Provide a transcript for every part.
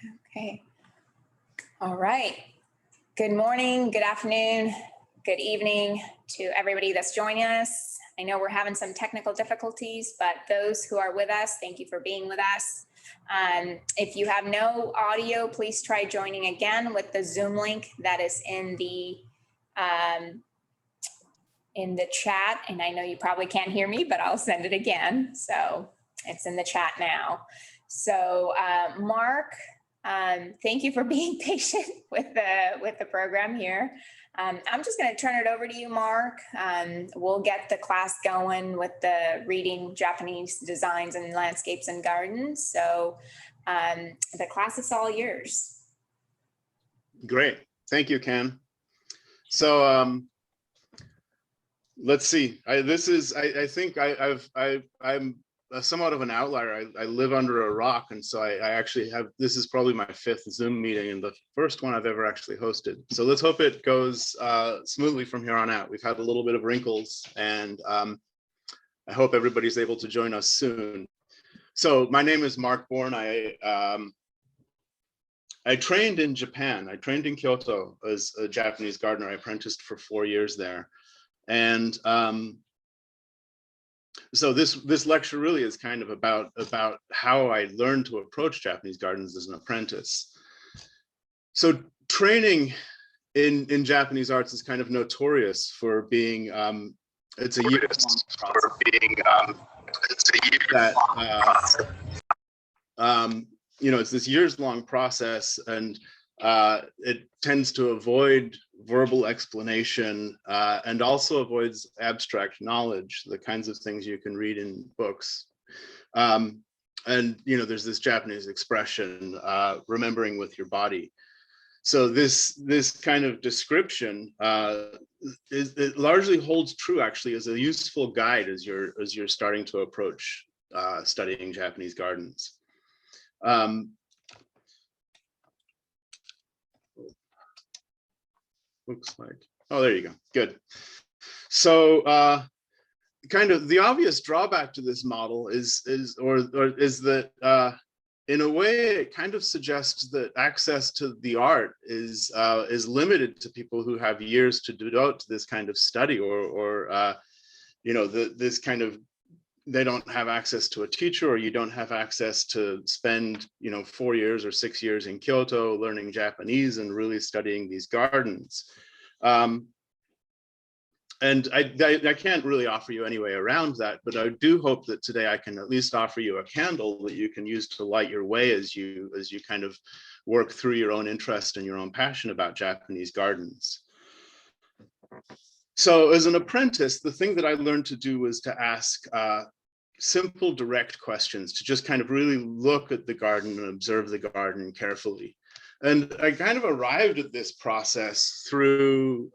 Okay. All right. Good morning, good afternoon, good evening to everybody that's joining us. I know we're having some technical difficulties, but those who are with us, thank you for being with us. If you have no audio, please try joining again with the Zoom link that is in the chat. And I know you probably can't hear me, but I'll send it again. So it's in the chat now. So Mark, thank you for being patient with the program here. I'm just going to turn it over to you, Mark. We'll get the class going with the reading Japanese designs and landscapes and gardens. So the class is all yours. Great. Thank you, Ken. So let's see. I think I'm somewhat of an outlier. I live under a rock, and so I actually have, this is probably my 5th Zoom meeting and the first one I've ever actually hosted. So let's hope it goes smoothly from here on out. We've had a little bit of wrinkles, and I hope everybody's able to join us soon. So my name is Mark Bourne. I trained in Japan. I trained in Kyoto as a Japanese gardener. I apprenticed for 4 years there. And so this lecture really is kind of about how I learned to approach Japanese gardens as an apprentice. So training in Japanese arts is kind of notorious for being it's a year-long process. You know, it's this years-long process, and it tends to avoid verbal explanation and also avoids abstract knowledge, the kinds of things you can read in books. And, you know, there's this Japanese expression, remembering with your body. So this kind of description it largely holds true, actually, as a useful guide as you're starting to approach studying Japanese gardens. Looks like, oh, there you go. Good. So kind of the obvious drawback to this model is that in a way it kind of suggests that access to the art is limited to people who have years to devote to this kind of study, or you know, this kind of, they don't have access to a teacher, or you don't have access to spend, you know, 4 years or 6 years in Kyoto learning Japanese and really studying these gardens. And I can't really offer you any way around that, but I do hope that today I can at least offer you a candle that you can use to light your way as you kind of work through your own interest and your own passion about Japanese gardens. So as an apprentice, the thing that I learned to do was to ask simple, direct questions, to just kind of really look at the garden and observe the garden carefully. And I kind of arrived at this process through,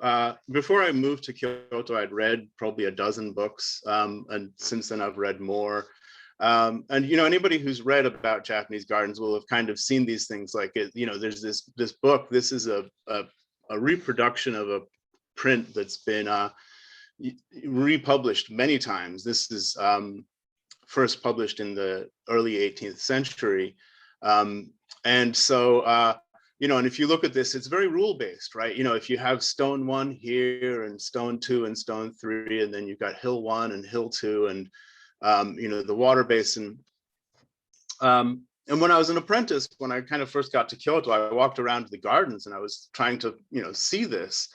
before I moved to Kyoto, I'd read probably a dozen books, and since then I've read more. And, you know, anybody who's read about Japanese gardens will have kind of seen these things, like, you know, there's this book. This is a reproduction of a print that's been republished many times. This is first published in the early 18th century. And so, you know, and if you look at this, it's very rule-based, right? You know, if you have stone 1 here and stone 2 and stone 3, and then you've got hill 1 and hill 2 and, you know, the water basin. And when I was an apprentice, when I kind of first got to Kyoto, I walked around the gardens and I was trying to, you know, see this.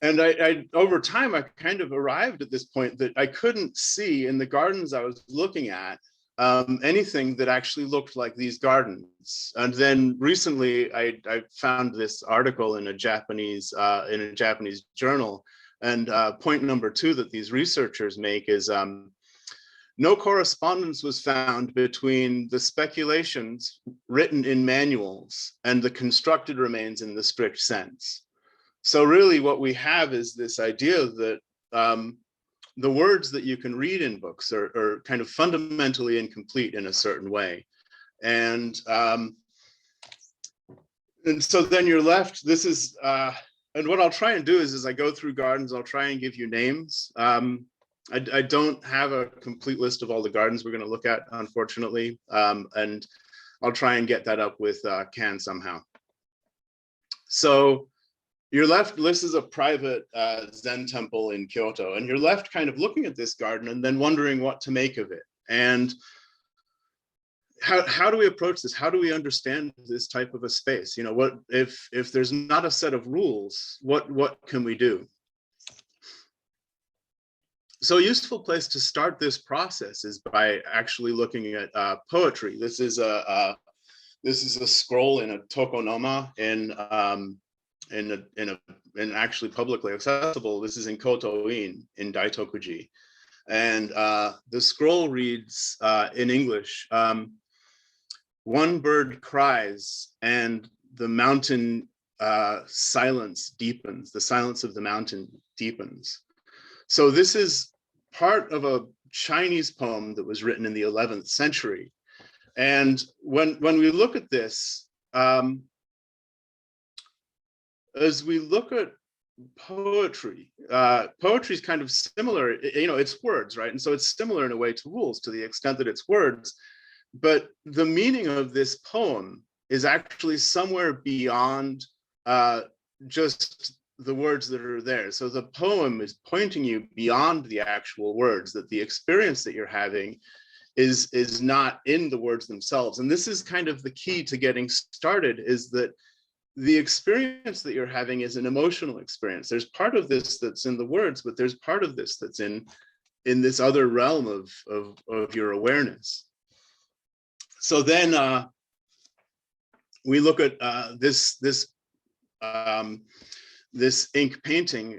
And I over time, I kind of arrived at this point that I couldn't see in the gardens I was looking at anything that actually looked like these gardens. And then recently, I found this article in a Japanese journal. And point number 2 that these researchers make is no correspondence was found between the speculations written in manuals and the constructed remains in the strict sense. So really what we have is this idea that the words that you can read in books are kind of fundamentally incomplete in a certain way. And so then you're left, this is, and what I'll try and do is as I go through gardens, I'll try and give you names. I don't have a complete list of all the gardens we're going to look at, unfortunately. And I'll try and get that up with Can somehow. So you're left, this is a private Zen temple in Kyoto, and you're left kind of looking at this garden and then wondering what to make of it. And how do we approach this? How do we understand this type of a space? You know, what if there's not a set of rules, what can we do? So a useful place to start this process is by actually looking at poetry. This is a scroll in a tokonoma in actually publicly accessible. This is in Koto-in Daitokuji. And the scroll reads in English, one bird cries and the mountain silence deepens, the silence of the mountain deepens. So this is part of a Chinese poem that was written in the 11th century. And when we look at this, as we look at poetry, poetry is kind of similar, you know, it's words, right? And so it's similar in a way to rules to the extent that it's words, but the meaning of this poem is actually somewhere beyond just the words that are there. So the poem is pointing you beyond the actual words, that the experience that you're having is not in the words themselves. And this is kind of the key to getting started, is that the experience that you're having is an emotional experience. There's part of this that's in the words, but there's part of this that's in this other realm of your awareness. So then we look at this ink painting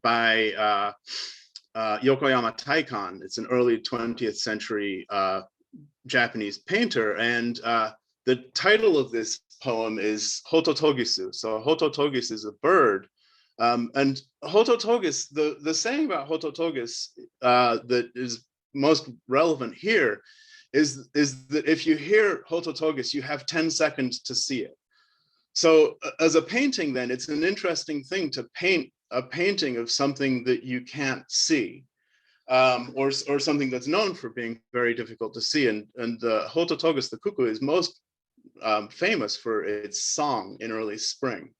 by Yokoyama Taikan. It's an early 20th century Japanese painter, and the title of this poem is Hototogisu. So Hototogisu is a bird, and Hototogisu, the saying about Hototogisu that is most relevant here is that if you hear Hototogisu, you have 10 seconds to see it. So as a painting, then it's an interesting thing to paint a painting of something that you can't see, or something that's known for being very difficult to see. And the Hototogisu, the cuckoo, is most famous for its song in early spring.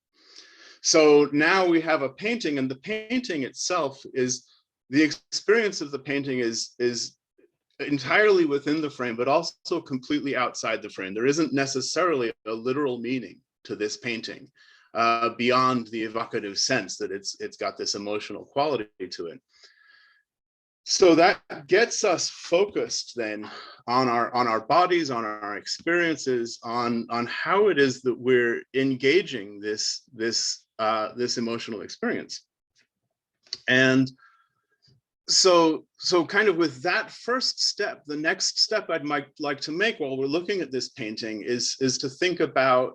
So now we have a painting, and the painting itself is, the experience of the painting is entirely within the frame, but also completely outside the frame. There isn't necessarily a literal meaning to this painting beyond the evocative sense that it's got this emotional quality to it. So that gets us focused then on our bodies, on our experiences, on how it is that we're engaging this emotional experience. And so kind of with that first step, the next step I'd like to make while we're looking at this painting is to think about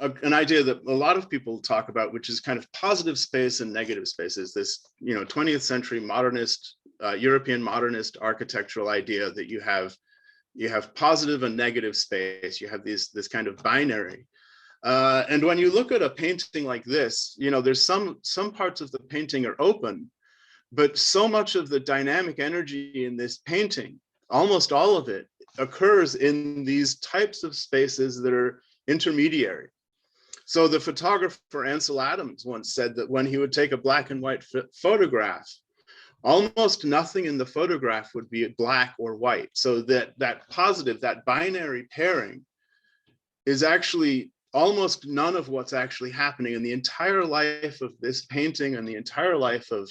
an idea that a lot of people talk about, which is kind of positive space and negative spaces. This, 20th century modernist, European modernist architectural idea that you have positive and negative space. You have this kind of binary. And when you look at a painting like this, there's some parts of the painting are open, but so much of the dynamic energy in this painting, almost all of it, occurs in these types of spaces that are intermediary. So the photographer Ansel Adams once said that when he would take a black and white photograph, almost nothing in the photograph would be black or white. So that positive, that binary pairing is actually almost none of what's actually happening. In the entire life of this painting and the entire life of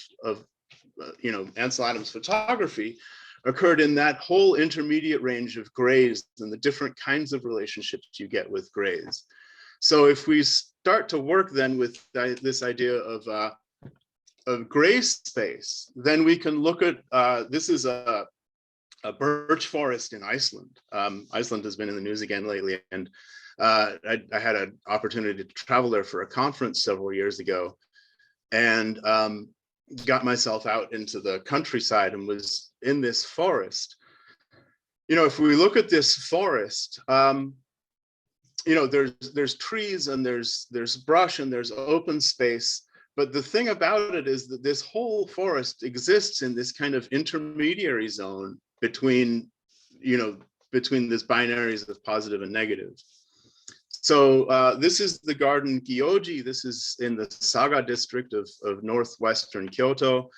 Ansel Adams' photography occurred in that whole intermediate range of grays and the different kinds of relationships you get with grays. So if we start to work then with this idea of gray space, then we can look at, this is a birch forest in Iceland. Iceland has been in the news again lately, and I had an opportunity to travel there for a conference several years ago, and got myself out into the countryside and was in this forest. If we look at this forest, there's trees and there's brush and there's open space. But the thing about it is that this whole forest exists in this kind of intermediary zone between, between this binaries of positive and negative. So this is the garden Gyoji. This is in the Saga district of northwestern Kyoto.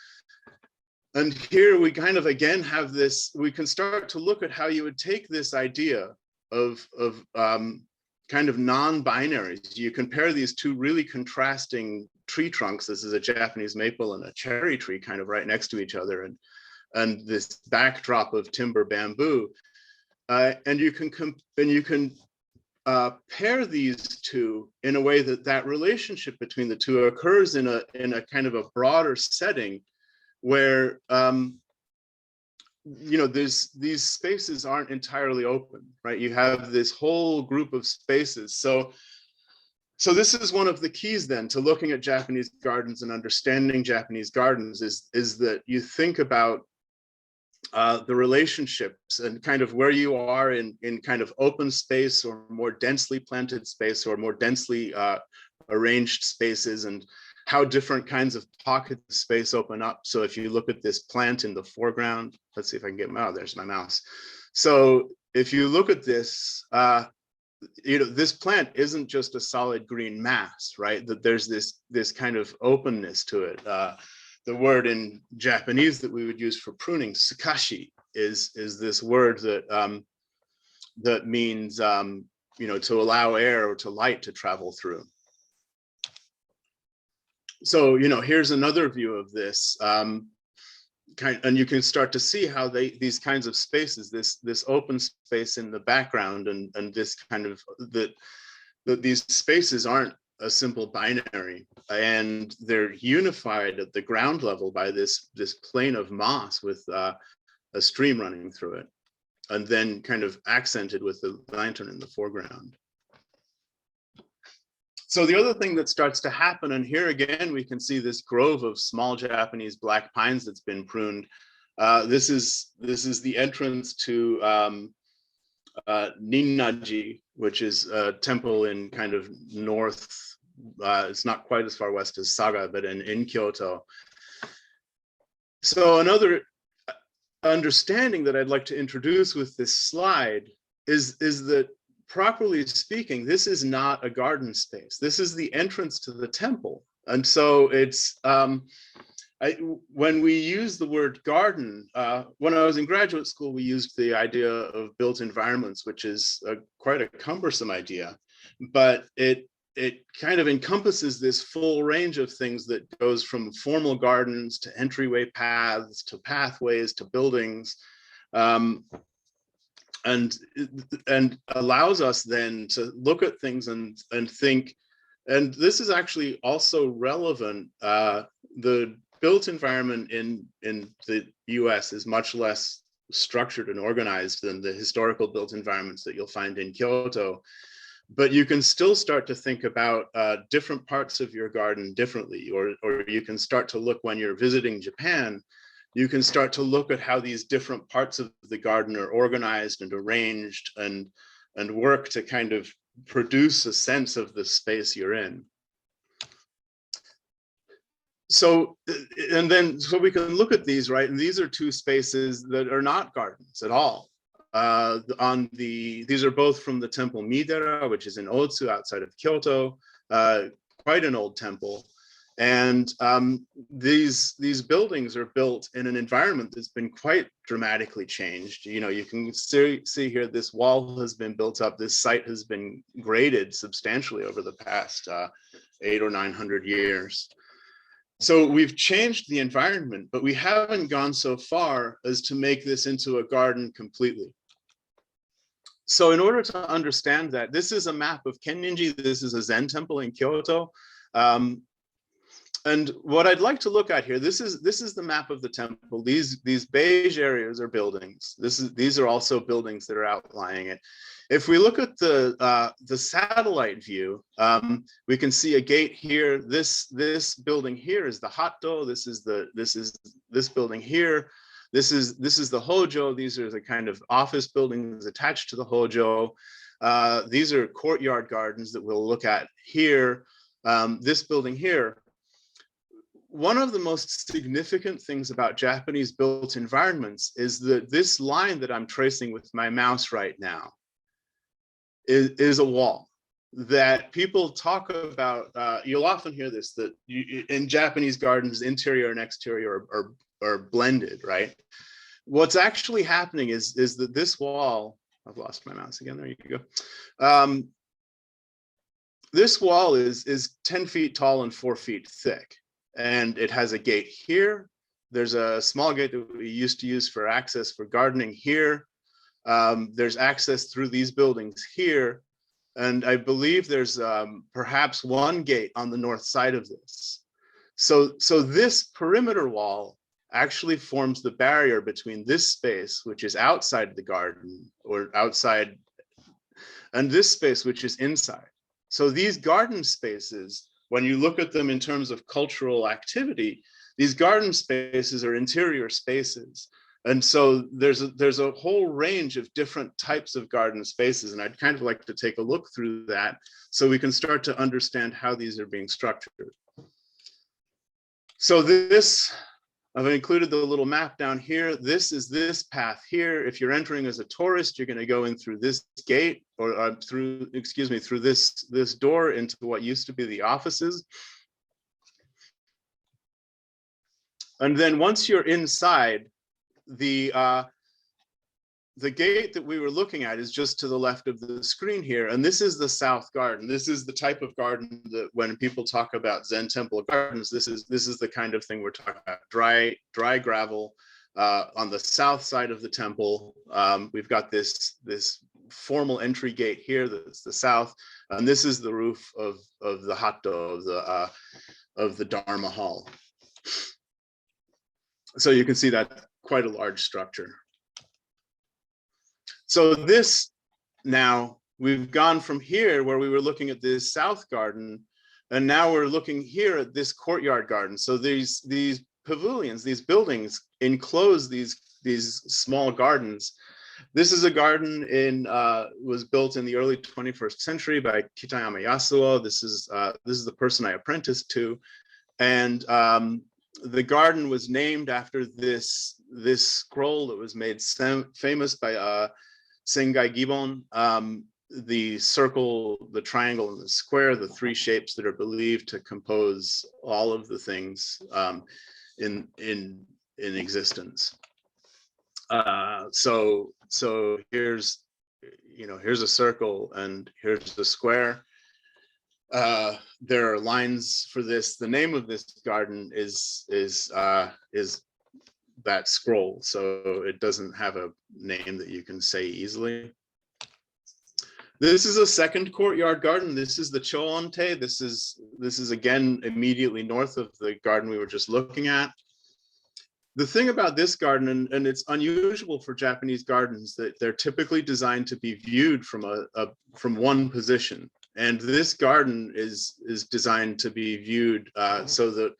And here we kind of again have this, we can start to look at how you would take this idea of kind of non-binaries. You compare these two really contrasting tree trunks. This is a Japanese maple and a cherry tree kind of right next to each other, and this backdrop of timber bamboo. And you can pair these two in a way that relationship between the two occurs in a kind of a broader setting where you know, these spaces aren't entirely open, right? You have this whole group of spaces. So this is one of the keys then to looking at Japanese gardens and understanding Japanese gardens is that you think about the relationships and kind of where you are in kind of open space or more densely planted space or more densely arranged spaces, and how different kinds of pockets of space open up. So if you look at this plant in the foreground, let's see if I can get, oh, there's my mouse. So if you look at this, you know, this plant isn't just a solid green mass, right? That there's this kind of openness to it. The word in Japanese that we would use for pruning, sukashi, is this word that that means you know, to allow air or to light to travel through. So, you know, here's another view of this and you can start to see how these kinds of spaces, this open space in the background, and this kind of that these spaces aren't a simple binary, and they're unified at the ground level by this plane of moss with a stream running through it, and then kind of accented with the lantern in the foreground. So the other thing that starts to happen, and here again we can see this grove of small Japanese black pines that's been pruned. This is the entrance to Nanzenji, which is a temple in kind of north. It's not quite as far west as Saga, but in Kyoto. So another understanding that I'd like to introduce with this slide is that, properly speaking, this is not a garden space. This is the entrance to the temple. And so it's, when we use the word garden, when I was in graduate school, we used the idea of built environments, which is quite a cumbersome idea, but it kind of encompasses this full range of things that goes from formal gardens to entryway paths to pathways to buildings. And allows us then to look at things and think, and this is actually also relevant. The built environment in the US is much less structured and organized than the historical built environments that you'll find in Kyoto. But you can still start to think about different parts of your garden differently, or you can start to look when you're visiting Japan. You can start to look at how these different parts of the garden are organized and arranged and work to kind of produce a sense of the space you're in. So, and then, so we can look at these, right? And these are two spaces that are not gardens at all. These are both from the temple Midera, which is in Otsu outside of Kyoto, quite an old temple. And these buildings are built in an environment that's been quite dramatically changed. You know, you can see here, this wall has been built up. This site has been graded substantially over the past 800 or 900 years. So we've changed the environment, but we haven't gone so far as to make this into a garden completely. So in order to understand that, this is a map of Nanzenji. This is a Zen temple in Kyoto. And what I'd like to look at here, this is the map of the temple. These beige areas are buildings. These are also buildings that are outlying it. If we look at the satellite view, we can see a gate here. This building here is the Hatto. This is this building here. This is the Hojo. These are the kind of office buildings attached to the Hojo. These are courtyard gardens that we'll look at here. This building here. one of the most significant things about Japanese built environments is that this line that I'm tracing with my mouse right now is a wall that people talk about. You'll often hear this, that in Japanese gardens, interior and exterior are blended, right? What's actually happening is that this wall, I've lost my mouse again, there you go. This wall is 10 feet tall and 4 feet thick. And it has a gate here. There's a small gate that we used to use for access for gardening here. There's access through these buildings here. And I believe there's perhaps one gate on the north side of this. So this perimeter wall actually forms the barrier between this space, which is outside the garden or outside, and this space, which is inside. So these garden spaces, when you look at them in terms of cultural activity, these garden spaces are interior spaces. And so there's a whole range of different types of garden spaces. And I'd kind of like to take a look through that so we can start to understand how these are being structured. So this, I've included the little map down here. This is this path here. If you're entering as a tourist, you're going to go in through this gate or through this door into what used to be the offices. And then once you're inside, the gate that we were looking at is just to the left of the screen here. And this is the south garden. This is the type of garden that when people talk about Zen Temple gardens, this is the kind of thing we're talking about. Dry gravel on the south side of the temple. We've got this formal entry gate here that's the south. And this is the roof of the hatto, of the Dharma hall. So you can see that quite a large structure. So this, now we've gone from here where we were looking at this south garden, and now we're looking here at this courtyard garden. So these pavilions, these buildings enclose these small gardens. This is a garden was built in the early 21st century by Kitayama Yasuo. This is the person I apprenticed to, and the garden was named after this scroll that was made famous by Sengai Gibbon, the circle, the triangle, and the square, the three shapes that are believed to compose all of the things in existence. So here's a circle and here's the square. There are lines for this. The name of this garden is that scroll, so it doesn't have a name that you can say easily. This is a second courtyard garden. This is the Choonte. This is again immediately north of the garden we were just looking at. The thing about this garden, and it's unusual for Japanese gardens, that they're typically designed to be viewed from one position. And this garden is designed to be viewed so that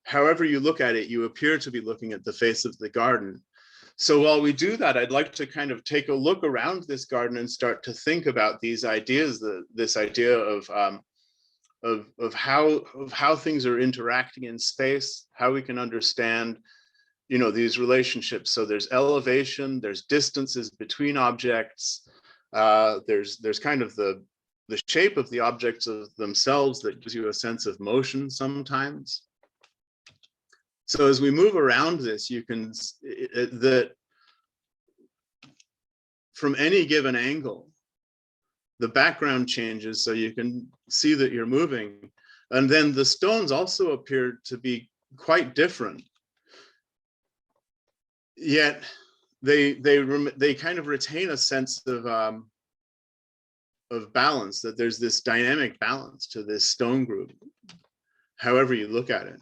however you look at it, you appear to be looking at the face of the garden. So while we do that, I'd like to kind of take a look around this garden and start to think about these ideas, this idea of how things are interacting in space, how we can understand, these relationships. So there's elevation, there's distances between objects, there's kind of the shape of the objects of themselves that gives you a sense of motion sometimes. So as we move around this, you can, that from any given angle, the background changes so you can see that you're moving. And then the stones also appear to be quite different. Yet they kind of retain a sense of balance, that there's this dynamic balance to this stone group, however you look at it.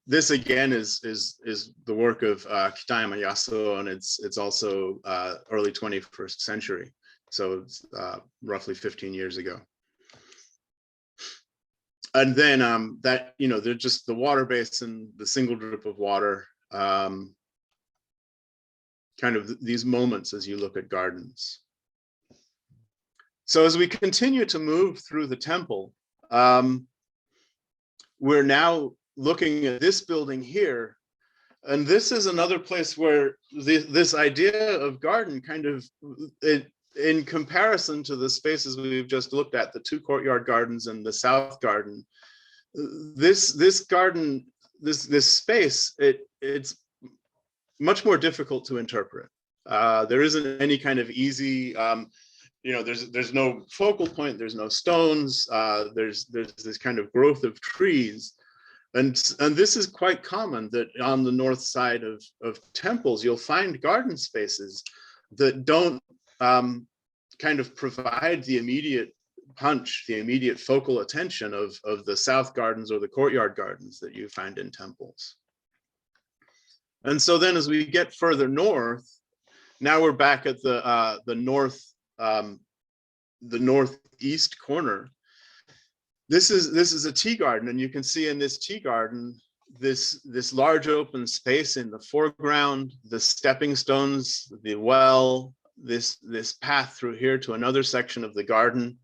This again is the work of Kitayama Yasuo, and it's also early 21st century, so it's roughly 15 years ago. And then that, they're just the water basin, the single drip of water, kind of these moments as you look at gardens. So as we continue to move through the temple, we're now looking at this building here. And this is another place where this idea of garden kind of, in comparison to the spaces we've just looked at, the two courtyard gardens and the south garden, this garden, this space, it's much more difficult to interpret. There isn't any kind of easy, there's no focal point, there's no stones, there's this kind of growth of trees. And this is quite common, that on the north side of temples, you'll find garden spaces that don't kind of provide the immediate punch, the immediate focal attention of the south gardens or the courtyard gardens that you find in temples. And so then as we get further north, now we're back at the northeast corner. This is a tea garden, and you can see in this tea garden this large open space in the foreground, the stepping stones, the well, this path through here to another section of the garden.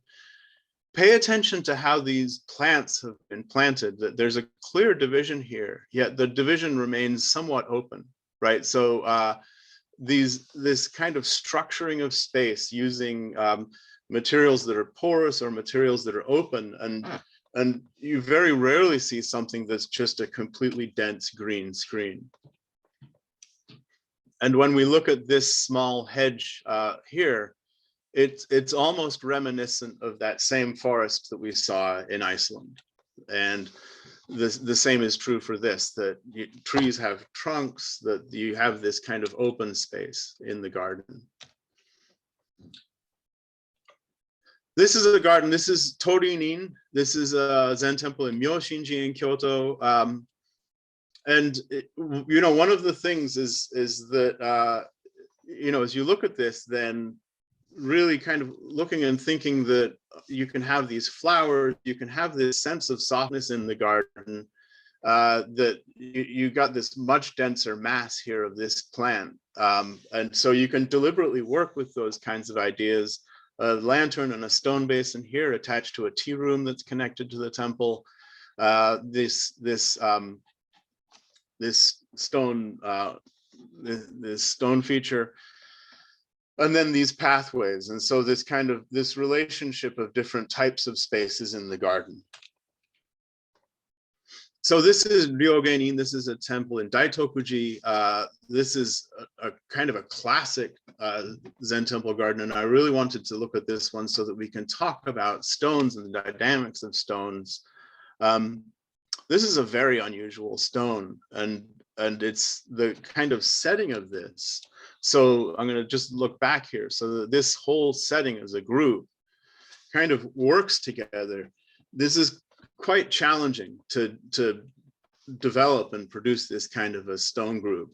Pay attention to how these plants have been planted, that there's a clear division here, yet the division remains somewhat open, right? So this kind of structuring of space using materials that are porous or materials that are open, and you very rarely see something that's just a completely dense green screen. And when we look at this small hedge here, it's almost reminiscent of that same forest that we saw in Iceland. And the same is true for this, that trees have trunks, that you have this kind of open space in the garden. This is a garden, this is Torinin. This is a Zen temple in Myoshinji in Kyoto. And one of the things is that, as you look at this, then really kind of looking and thinking that you can have these flowers, you can have this sense of softness in the garden, that you got this much denser mass here of this plant. And so you can deliberately work with those kinds of ideas. A lantern and a stone basin here attached to a tea room that's connected to the temple. This stone feature, and then these pathways, and so this relationship of different types of spaces in the garden. So this is Ryogenin. This is a temple in Daitokuji. This is a kind of a classic Zen temple garden, and I really wanted to look at this one so that we can talk about stones and the dynamics of stones. This is a very unusual stone, and it's the kind of setting of this. So I'm going to just look back here. So this whole setting as a group kind of works together. This is quite challenging to develop and produce this kind of a stone group.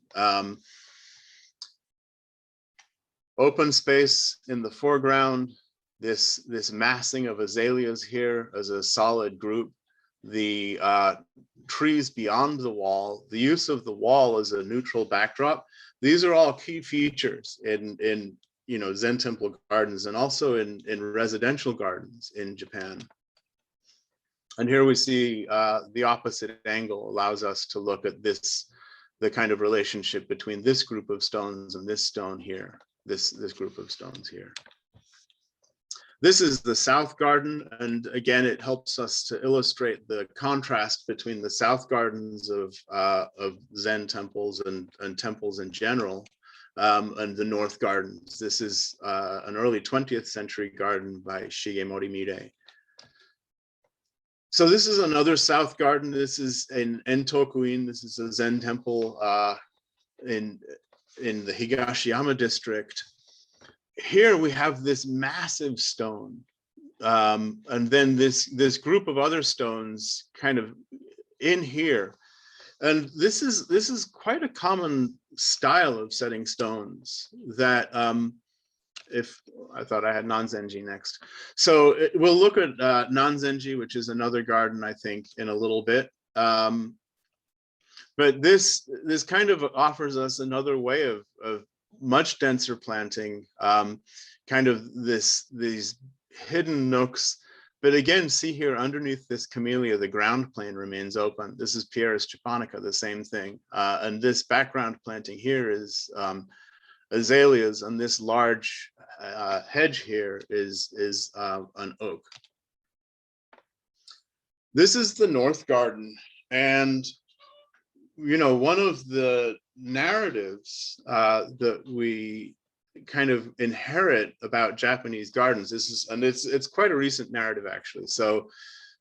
Open space in the foreground, this massing of azaleas here as a solid group, the trees beyond the wall, the use of the wall as a neutral backdrop. These are all key features in Zen temple gardens, and also in residential gardens in Japan. And here we see the opposite angle allows us to look at the kind of relationship between this group of stones and this stone here, this group of stones here. This is the south garden, and again, it helps us to illustrate the contrast between the south gardens of Zen temples and temples in general, and the north gardens. This is an early 20th century garden by Shigemori Mirei. So this is another south garden. This is in Entokuin. This is a Zen temple in the Higashiyama district. Here we have this massive stone, and then this group of other stones kind of in here. And this is quite a common style of setting stones that if I thought I had Nanzenji next. So we'll look at Nanzenji, which is another garden, I think, in a little bit. But this kind of offers us another way of much denser planting, kind of these hidden nooks But again, see here underneath this camellia, the ground plane remains open. This is Pieris japonica, the same thing. And this background planting here is azaleas, and this large hedge here is an oak. This is the North Garden, and one of the narratives that we kind of inherit about Japanese gardens, it's quite a recent narrative actually. So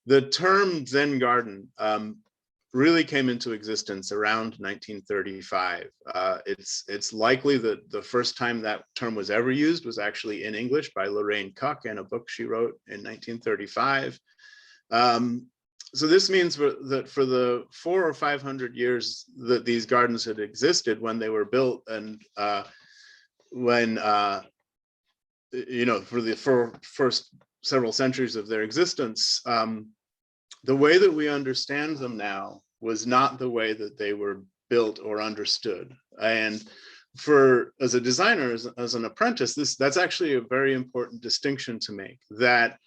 the term Zen garden really came into existence around 1935. It's likely that the first time that term was ever used was actually in English by Lorraine Cuck in a book she wrote in 1935. So this means that for the 400 or 500 years that these gardens had existed when they were built, and when for the first several centuries of their existence, the way that we understand them now was not the way that they were built or understood. And as a designer, as an apprentice, that's actually a very important distinction to make, that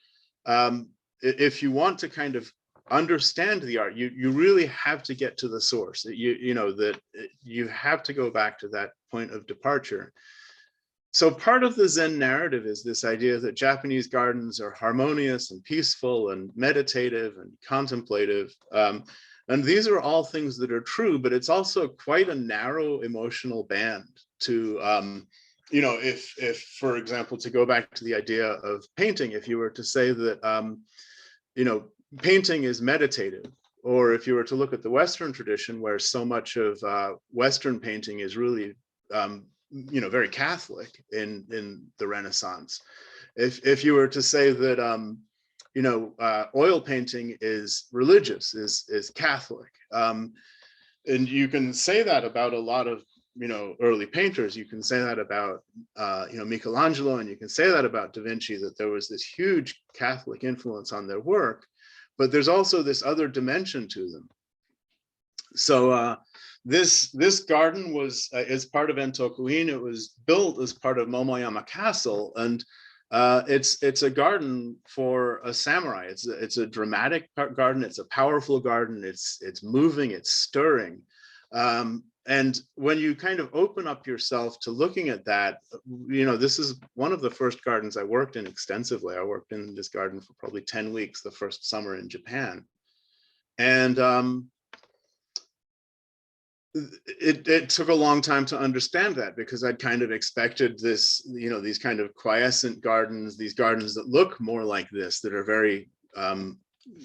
if you want to kind of understand the art, you really have to get to the source. You have to go back to that point of departure. So part of the Zen narrative is this idea that Japanese gardens are harmonious and peaceful and meditative and contemplative. And these are all things that are true, but it's also quite a narrow emotional band to, if, for example, to go back to the idea of painting, if you were to say that, painting is meditative, or if you were to look at the Western tradition, where so much of Western painting is really, very Catholic in the Renaissance. If you were to say that, oil painting is religious, is Catholic, and you can say that about a lot of early painters. You can say that about Michelangelo, and you can say that about Da Vinci, that there was this huge Catholic influence on their work. But there's also this other dimension to them. So this garden was as part of Entokuin. It was built as part of Momoyama Castle, and it's a garden for a samurai. It's a dramatic garden. It's a powerful garden. It's moving. It's stirring. And when you kind of open up yourself to looking at that, this is one of the first gardens I worked in extensively. I worked in this garden for probably 10 weeks the first summer in Japan. And it took a long time to understand that, because I'd kind of expected this, these kind of quiescent gardens, these gardens that look more like this, that are very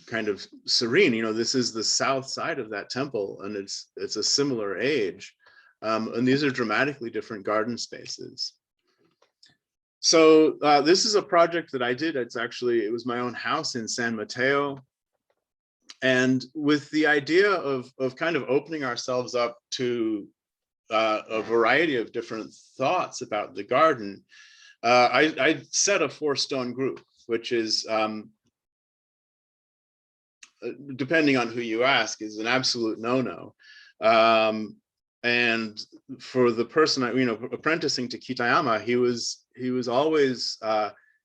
kind of serene. This is the south side of that temple, and it's a similar age, and these are dramatically different garden spaces. So this is a project that I did. It was my own house in San Mateo, and with the idea of kind of opening ourselves up to a variety of different thoughts about the garden, I set a 4-stone group, which is depending on who you ask, is an absolute no-no. And for the person, apprenticing to Kitayama, he was always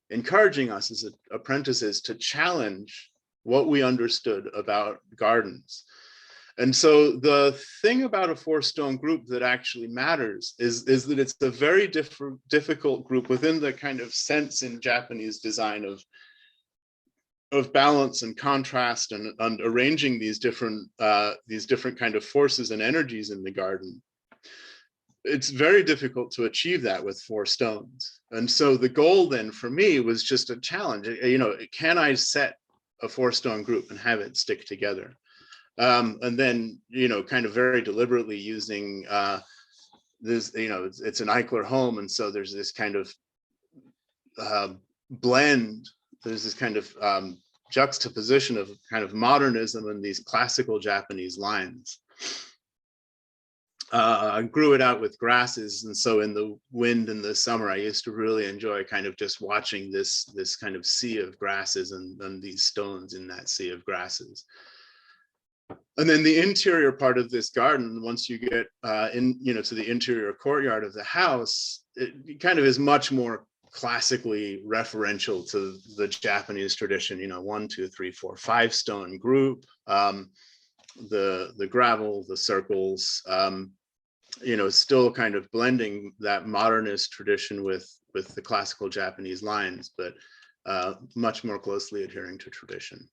encouraging us as apprentices to challenge what we understood about gardens. And so the thing about a 4-stone group that actually matters is that it's a very difficult group within the kind of sense in Japanese design of balance and contrast and arranging these different kind of forces and energies in the garden. It's very difficult to achieve that with 4 stones. And so the goal then for me was just a challenge. Can I set a 4-stone group and have it stick together? And then, kind of very deliberately using this, it's an Eichler home. And so there's this kind of blend. There's this kind of juxtaposition of kind of modernism and these classical Japanese lines. I grew it out with grasses, and so in the wind in the summer, I used to really enjoy kind of just watching this kind of sea of grasses and these stones in that sea of grasses. And then the interior part of this garden, once you get to the interior courtyard of the house, it kind of is much more classically referential to the Japanese tradition, 1, 2, 3, 4, 5 stone group, the gravel, the circles, still kind of blending that modernist tradition with the classical Japanese lines, but much more closely adhering to tradition.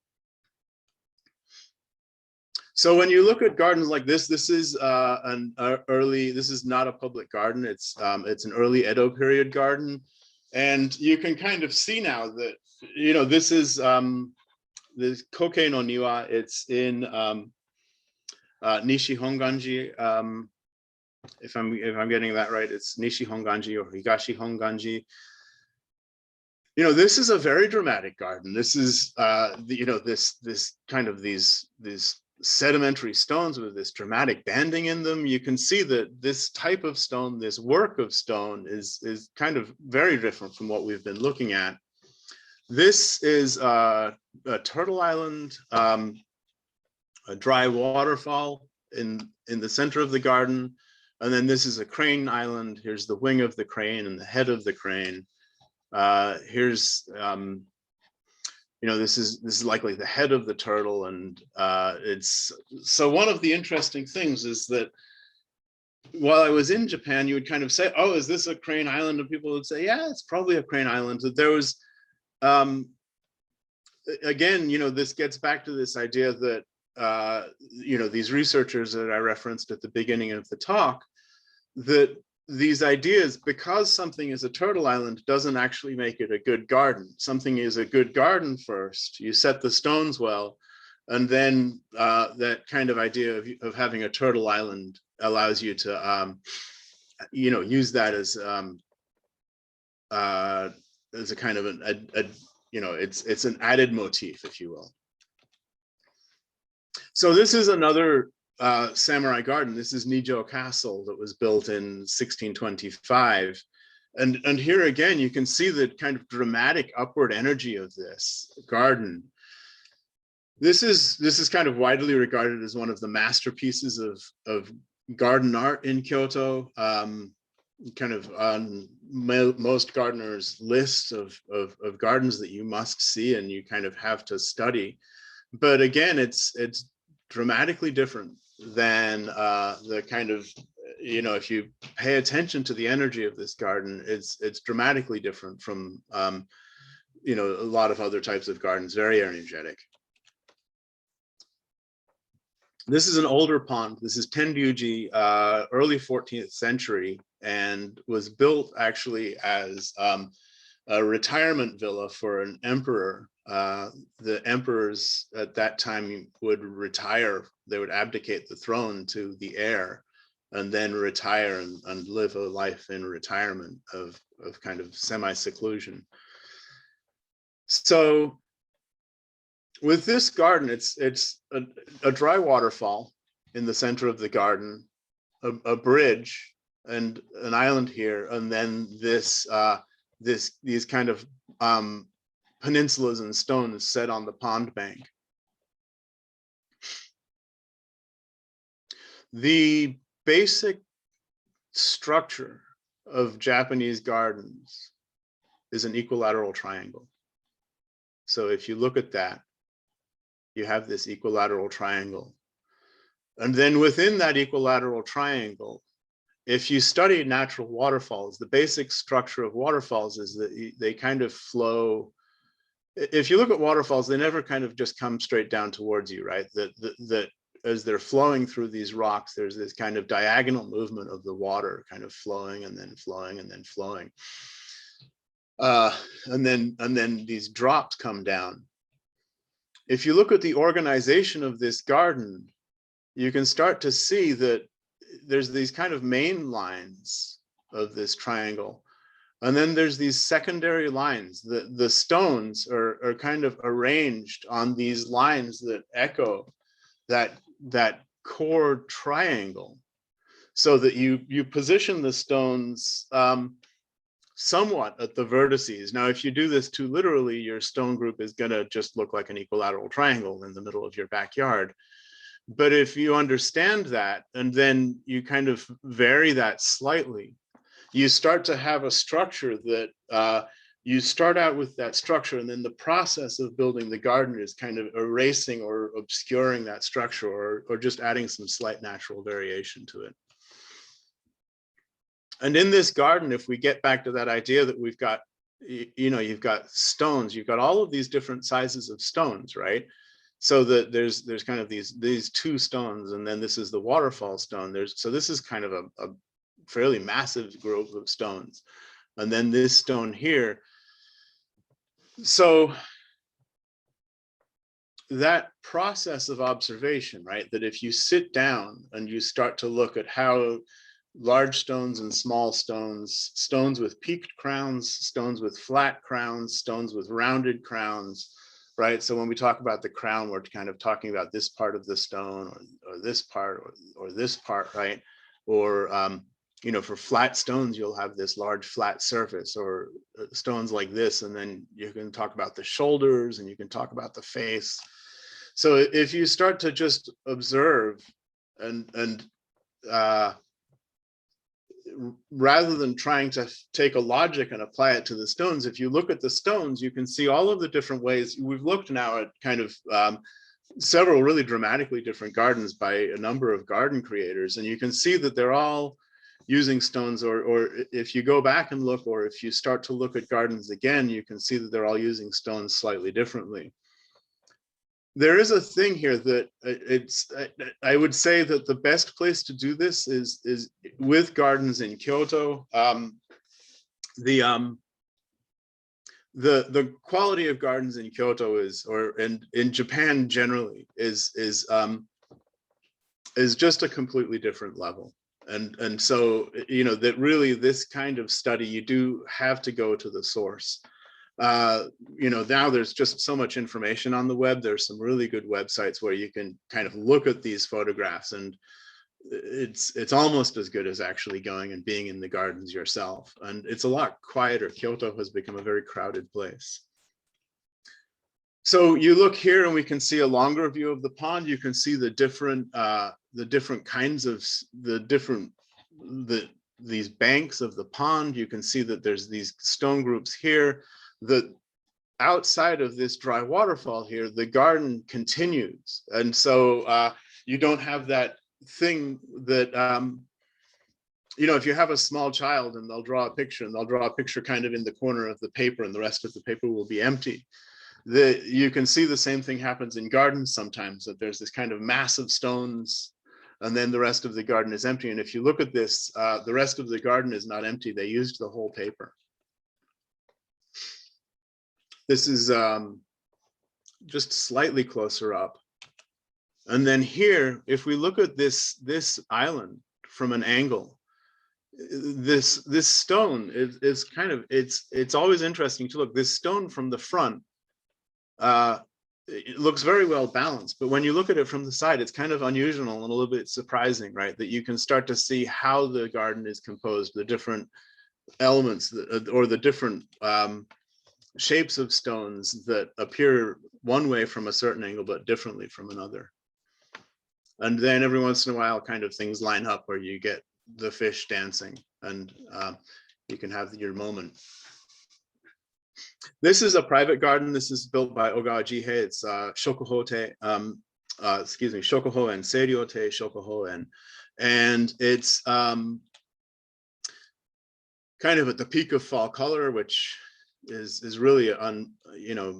So when you look at gardens like this, this is this is not a public garden. It's an early Edo period garden, and you can kind of see now that this is the Kokei no Niwa. It's in Nishi Honganji. If I'm getting that right, it's Nishi Honganji or Higashi Honganji. This is a very dramatic garden. This is this kind of these sedimentary stones with this dramatic banding in them. You can see that this type of stone, this work of stone, is kind of very different from what we've been looking at. This is a turtle island, a dry waterfall in the center of the garden, and then this is a crane island. Here's the wing of the crane and the head of the crane. Here's this is likely the head of the turtle, and it's so one of the interesting things is that while I was in Japan, you would kind of say, oh, is this a crane island? And people would say, yeah, it's probably a crane island. That there was again, this gets back to this idea that these researchers that I referenced at the beginning of the talk, that these ideas, because something is a turtle island, doesn't actually make it a good garden. Something is a good garden first. You set the stones well, and then that kind of idea of having a turtle island allows you to, use that as a kind of it's an added motif, if you will. So this is another samurai garden. This is Nijo Castle that was built in 1625. And here again, you can see the kind of dramatic upward energy of this garden. This is kind of widely regarded as one of the masterpieces of garden art in Kyoto. Kind of on most gardeners' lists of gardens that you must see and you kind of have to study. But again, it's dramatically different than the kind of, if you pay attention to the energy of this garden, it's dramatically different from, a lot of other types of gardens, very energetic. This is an older pond. This is Tenryuji, early 14th century, and was built actually as a retirement villa for an emperor. The emperors at that time would retire. They would abdicate the throne to the heir and then retire and live a life in retirement of kind of semi-seclusion. So with this garden, it's a dry waterfall in the center of the garden, a bridge and an island here, and then these kind of peninsulas and stones set on the pond bank. The basic structure of Japanese gardens is an equilateral triangle. So if you look at that, you have this equilateral triangle. And then within that equilateral triangle, if you study natural waterfalls, the basic structure of waterfalls is that they kind of flow. If you look at waterfalls, they never kind of just come straight down towards you, right? That as they're flowing through these rocks, there's this kind of diagonal movement of the water kind of flowing and then flowing and then flowing. And then these drops come down. If you look at the organization of this garden, you can start to see that there's these kind of main lines of this triangle. And then there's these secondary lines. The stones are kind of arranged on these lines that echo that core triangle, so that you position the stones somewhat at the vertices. Now, if you do this too literally, your stone group is going to just look like an equilateral triangle in the middle of your backyard. But if you understand that, and then you kind of vary that slightly, you start to have a structure that you start out with that structure, and then the process of building the garden is kind of erasing or obscuring that structure, or just adding some slight natural variation to it. And in this garden, if we get back to that idea that we've got, you've got stones, you've got all of these different sizes of stones, right? So that there's kind of these two stones, and then this is the waterfall stone. So this is kind of a fairly massive grove of stones, and then this stone here. So that process of observation, right? That if you sit down and you start to look at how large stones and small stones, stones with peaked crowns, stones with flat crowns, stones with rounded crowns, right? So when we talk about the crown, we're kind of talking about this part of the stone, or this part, or this part, right? Or for flat stones, you'll have this large flat surface, or stones like this, and then you can talk about the shoulders, and you can talk about the face. So if you start to just observe and rather than trying to take a logic and apply it to the stones, if you look at the stones, you can see all of the different ways. We've looked now at kind of several really dramatically different gardens by a number of garden creators, and you can see that they're all using stones, or if you go back and look, or if you start to look at gardens again, you can see that they're all using stones slightly differently. There is a thing here that I would say that the best place to do this is with gardens in Kyoto. The quality of gardens in Kyoto and in Japan generally is just a completely different level. And so, that really this kind of study, you do have to go to the source. Now there's just so much information on the web. There's some really good websites where you can kind of look at these photographs, and it's almost as good as actually going and being in the gardens yourself. And it's a lot quieter. Kyoto has become a very crowded place. So you look here, and we can see a longer view of the pond. You can see the different kinds of these banks of the pond. You can see that there's these stone groups here. The outside of this dry waterfall here, the garden continues, and so you don't have that thing that if you have a small child and they'll draw a picture, and they'll draw a picture kind of in the corner of the paper, and the rest of the paper will be empty. You can see the same thing happens in gardens sometimes, that there's this kind of massive stones, and then the rest of the garden is empty. And if you look at this, the rest of the garden is not empty. They used the whole paper. This is just slightly closer up. And then here, if we look at this island from an angle, this stone is kind of, it's always interesting to look. This stone from the front, it looks very well balanced, but when you look at it from the side, it's kind of unusual and a little bit surprising, right? That you can start to see how the garden is composed, the different elements or the different shapes of stones that appear one way from a certain angle, but differently from another. And then every once in a while, kind of things line up where you get the fish dancing, and you can have your moment. This is a private garden. This is built by Ogawa Jihei. It's Shokuhote, Shokuho and Seiryote Shokuho, and it's kind of at the peak of fall color, which is really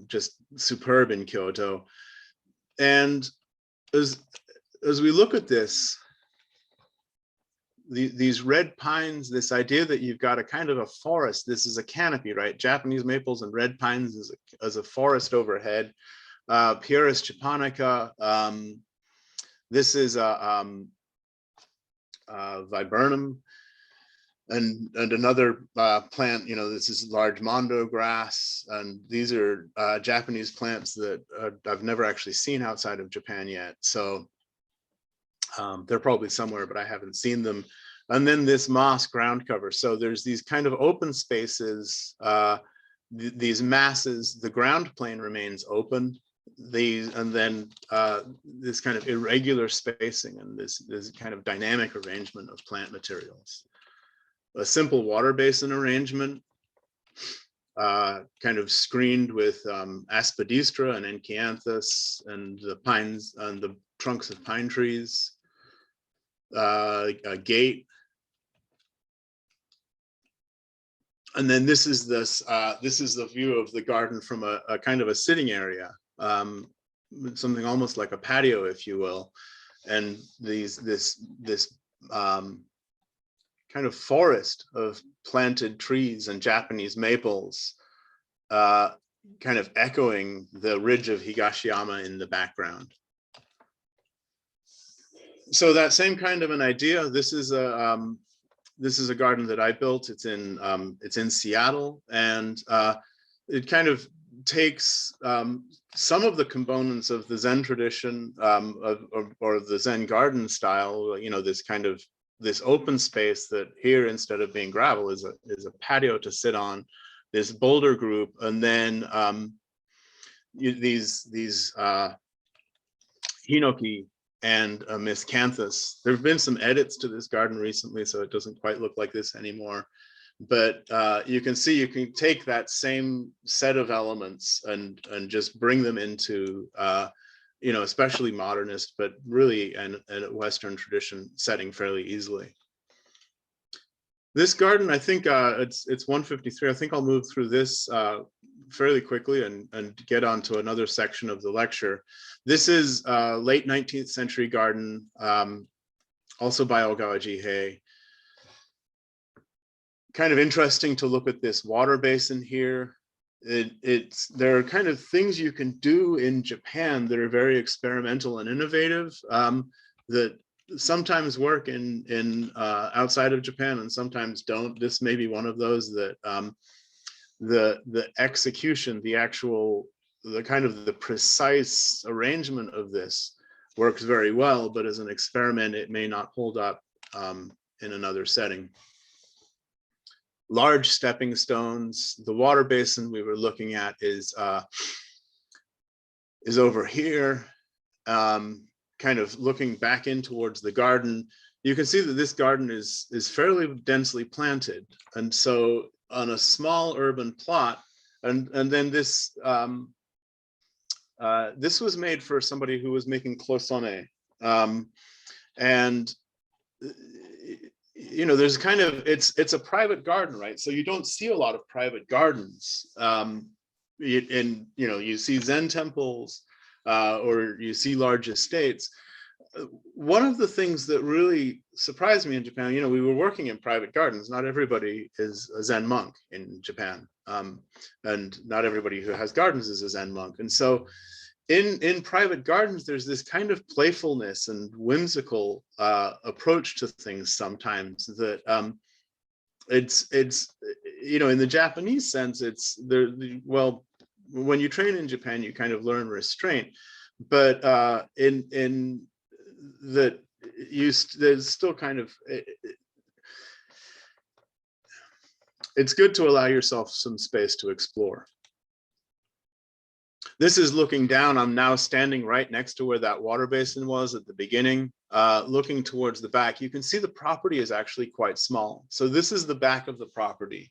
just superb in Kyoto. And as we look at this, these red pines, this idea that you've got a kind of a forest, this is a canopy, right? Japanese maples and red pines as a forest overhead. Pieris japonica. This is a viburnum. And another plant, this is large mondo grass, and these are Japanese plants that I've never actually seen outside of Japan yet. So they're probably somewhere, but I haven't seen them. And then this moss ground cover. So there's these kind of open spaces, these masses, the ground plane remains open. And then this kind of irregular spacing and this kind of dynamic arrangement of plant materials. a simple water basin arrangement, kind of screened with aspidistra and enkianthus and the pines and the trunks of pine trees, a gate. And then this is the view of the garden from a kind of a sitting area, something almost like a patio, if you will. And this kind of forest of planted trees and Japanese maples, kind of echoing the ridge of Higashiyama in the background. So that same kind of an idea. This is a garden that I built. It's in Seattle, and it kind of takes some of the components of the Zen tradition, or the Zen garden style. You know, this open space that here, instead of being gravel, is a patio to sit on. This boulder group, and then these hinoki and a miscanthus. There have been some edits to this garden recently, so it doesn't quite look like this anymore. But you can see, you can take that same set of elements and just bring them into, you know, especially modernist, but really a Western tradition setting fairly easily. This garden, I think it's 1:53. I think I'll move through this fairly quickly and get on to another section of the lecture. This is late 19th century garden, also by Ogawa Jihei. Kind of interesting to look at this water basin here. There are kind of things you can do in Japan that are very experimental and innovative, that sometimes work in outside of Japan and sometimes don't. This may be one of those that the execution, the kind of the precise arrangement of this works very well, but as an experiment, it may not hold up in another setting. Large stepping stones. The water basin we were looking at is over here, kind of looking back in towards the garden. You can see that this garden is fairly densely planted, and so on a small urban plot, and then this this was made for somebody who was making cloisonné, and you know, there's kind of, it's a private garden, right? So you don't see a lot of private gardens, and you know, you see Zen temples, or you see large estates. One of the things that really surprised me in Japan, you know, we were working in private gardens. Not everybody is a Zen monk in Japan, and not everybody who has gardens is a Zen monk. And so in private gardens, there's this kind of playfulness and whimsical approach to things sometimes that it's you know, in the Japanese sense, it's there. Well, when you train in Japan, you kind of learn restraint, but in that there's still kind of, it's good to allow yourself some space to explore. This is looking down. I'm now standing right next to where that water basin was at the beginning, looking towards the back. You can see the property is actually quite small. So this is the back of the property.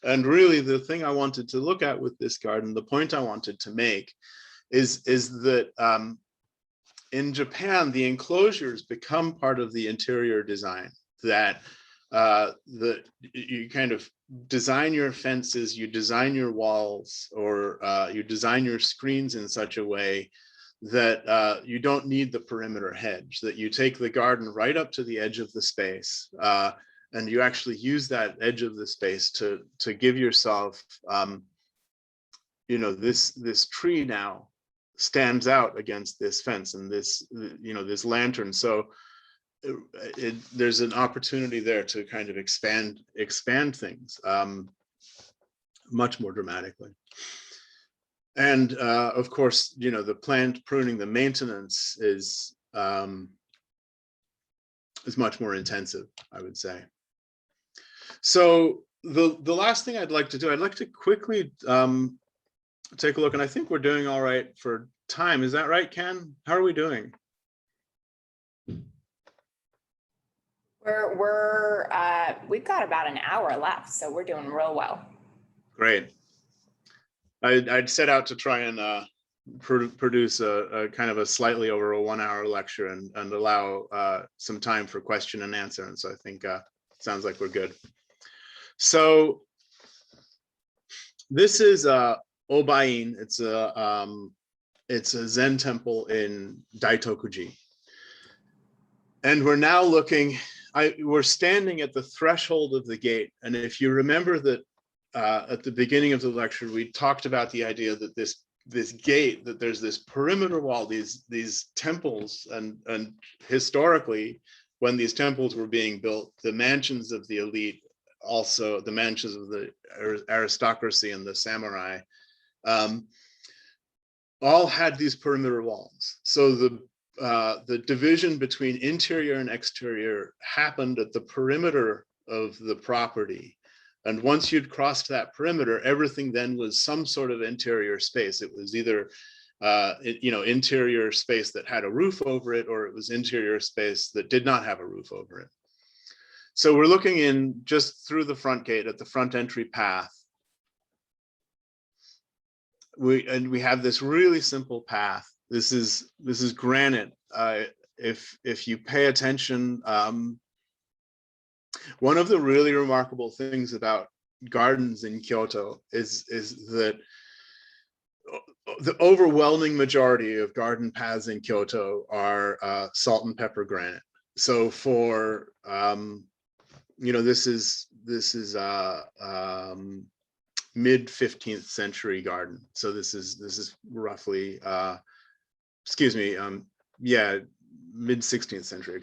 And really the thing I wanted to look at with this garden, the point I wanted to make is that in Japan, the enclosures become part of the interior design, that you kind of design your fences, you design your walls, or you design your screens in such a way that you don't need the perimeter hedge, that you take the garden right up to the edge of the space, and you actually use that edge of the space to give yourself, you know, this tree now stands out against this fence and this, you know, this lantern. So there's an opportunity there to kind of expand things much more dramatically. And of course, you know, the plant pruning, the maintenance is much more intensive, I would say. So the last thing I'd like to do, I'd like to quickly take a look, and I think we're doing all right for time. Is that right, Ken? How are we doing? We've got about an hour left, so we're doing real well. Great. I'd set out to try and produce a kind of a slightly over a 1 hour lecture and allow some time for question and answer. And so I think it sounds like we're good. So this is Obain. It's a Zen temple in Daitokuji. And we're now looking, we're standing at the threshold of the gate. And if you remember that at the beginning of the lecture, we talked about the idea that this gate, that there's this perimeter wall, these temples, and historically, when these temples were being built, the mansions of the elite, also the mansions of the aristocracy and the samurai, all had these perimeter walls. So the division between interior and exterior happened at the perimeter of the property. And once you'd crossed that perimeter, everything then was some sort of interior space. It was either interior space that had a roof over it, or it was interior space that did not have a roof over it. So we're looking in just through the front gate at the front entry path. We have this really simple path. This is granite. If you pay attention, one of the really remarkable things about gardens in Kyoto is that the overwhelming majority of garden paths in Kyoto are salt and pepper granite. So for this is mid 15th century garden. So this is roughly mid 16th century,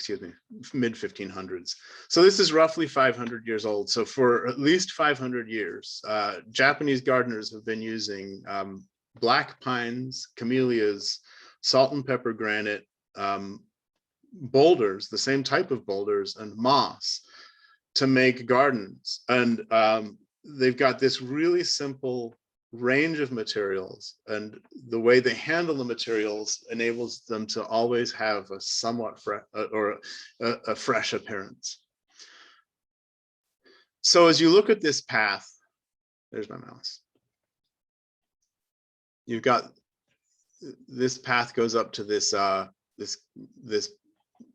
mid 1500s. So this is roughly 500 years old. So for at least 500 years, Japanese gardeners have been using black pines, camellias, salt and pepper granite, boulders, the same type of boulders, and moss to make gardens. And they've got this really simple range of materials, and the way they handle the materials enables them to always have a somewhat a fresh appearance. So as you look at this path, there's my mouse. You've got this path goes up to this this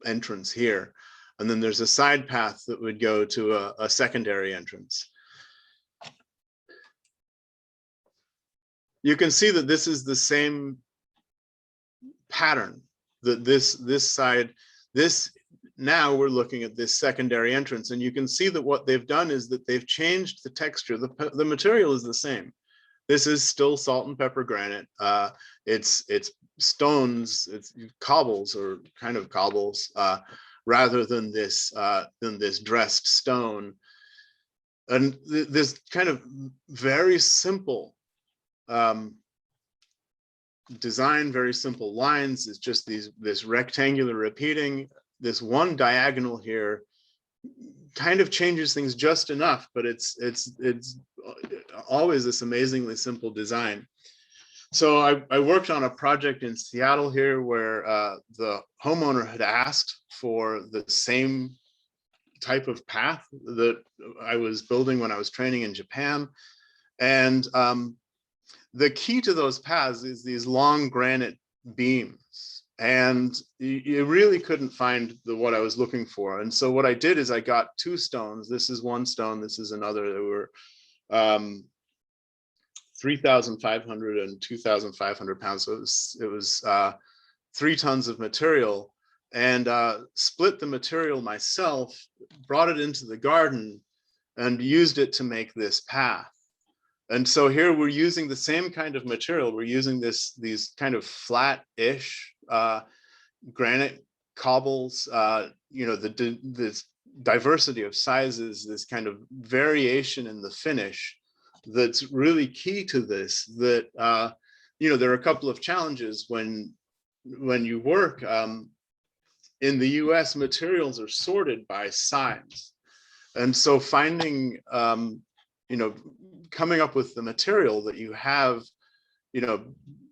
entrance here, and then there's a side path that would go to a secondary entrance. You can see that this is the same pattern, that this side, now we're looking at this secondary entrance, and you can see that what they've done is that they've changed the texture. The material is the same. This is still salt and pepper granite. It's stones, it's cobbles, or kind of cobbles, rather than this dressed stone. And this kind of very simple design, very simple lines, is just this rectangular repeating. This one diagonal here kind of changes things just enough, but it's always this amazingly simple design. So I worked on a project in Seattle here where the homeowner had asked for the same type of path that I was building when I was training in Japan. And the key to those paths is these long granite beams, and you really couldn't find what I was looking for. And so what I did is I got two stones. This is one stone, this is another. They were 3,500 and 2,500 pounds. So it was 3 tons of material, and split the material myself, brought it into the garden, and used it to make this path. And so here we're using the same kind of material. We're using these kind of flat-ish granite cobbles, this diversity of sizes, this kind of variation in the finish that's really key to this. That there are a couple of challenges when you work. In the US, materials are sorted by size. And so finding coming up with the material that you have,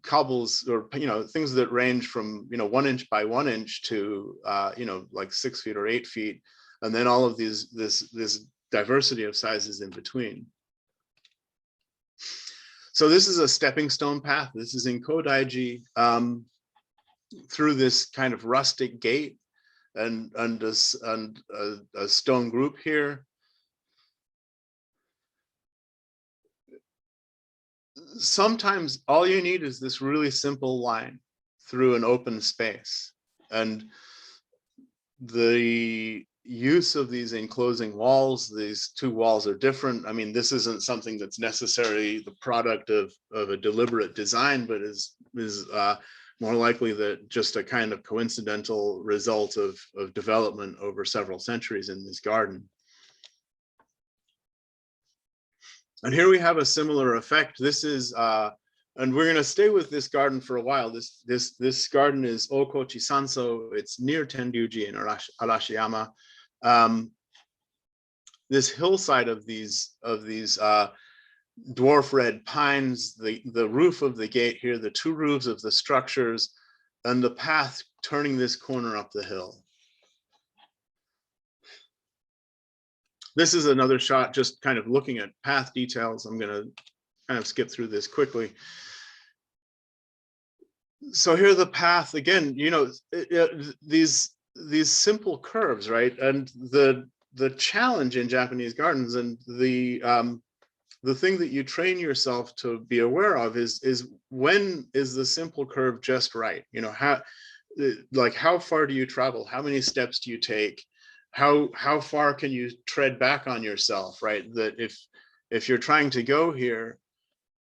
cobbles or things that range from 1 inch by 1 inch to like 6 feet or 8 feet, and then all of this diversity of sizes in between. So this is a stepping stone path. This is in Kodaiji, through this kind of rustic gate and a stone group here. Sometimes all you need is this really simple line through an open space, and the use of these enclosing walls, these two walls are different. I mean, this isn't something that's necessarily the product of a deliberate design, but is more likely that just a kind of coincidental result of development over several centuries in this garden. And here we have a similar effect. This is, and we're going to stay with this garden for a while. This garden is Okochi Sanso. It's near Tenryuji in Arashiyama. This hillside of these dwarf red pines, the roof of the gate here, the two roofs of the structures, and the path turning this corner up the hill. This is another shot, just kind of looking at path details. I'm going to kind of skip through this quickly. So here the path again, you know, these simple curves, right? And the challenge in Japanese gardens, and the thing that you train yourself to be aware of is when is the simple curve just right? You know, how far do you travel? How many steps do you take? How far can you tread back on yourself, right? That if you're trying to go here,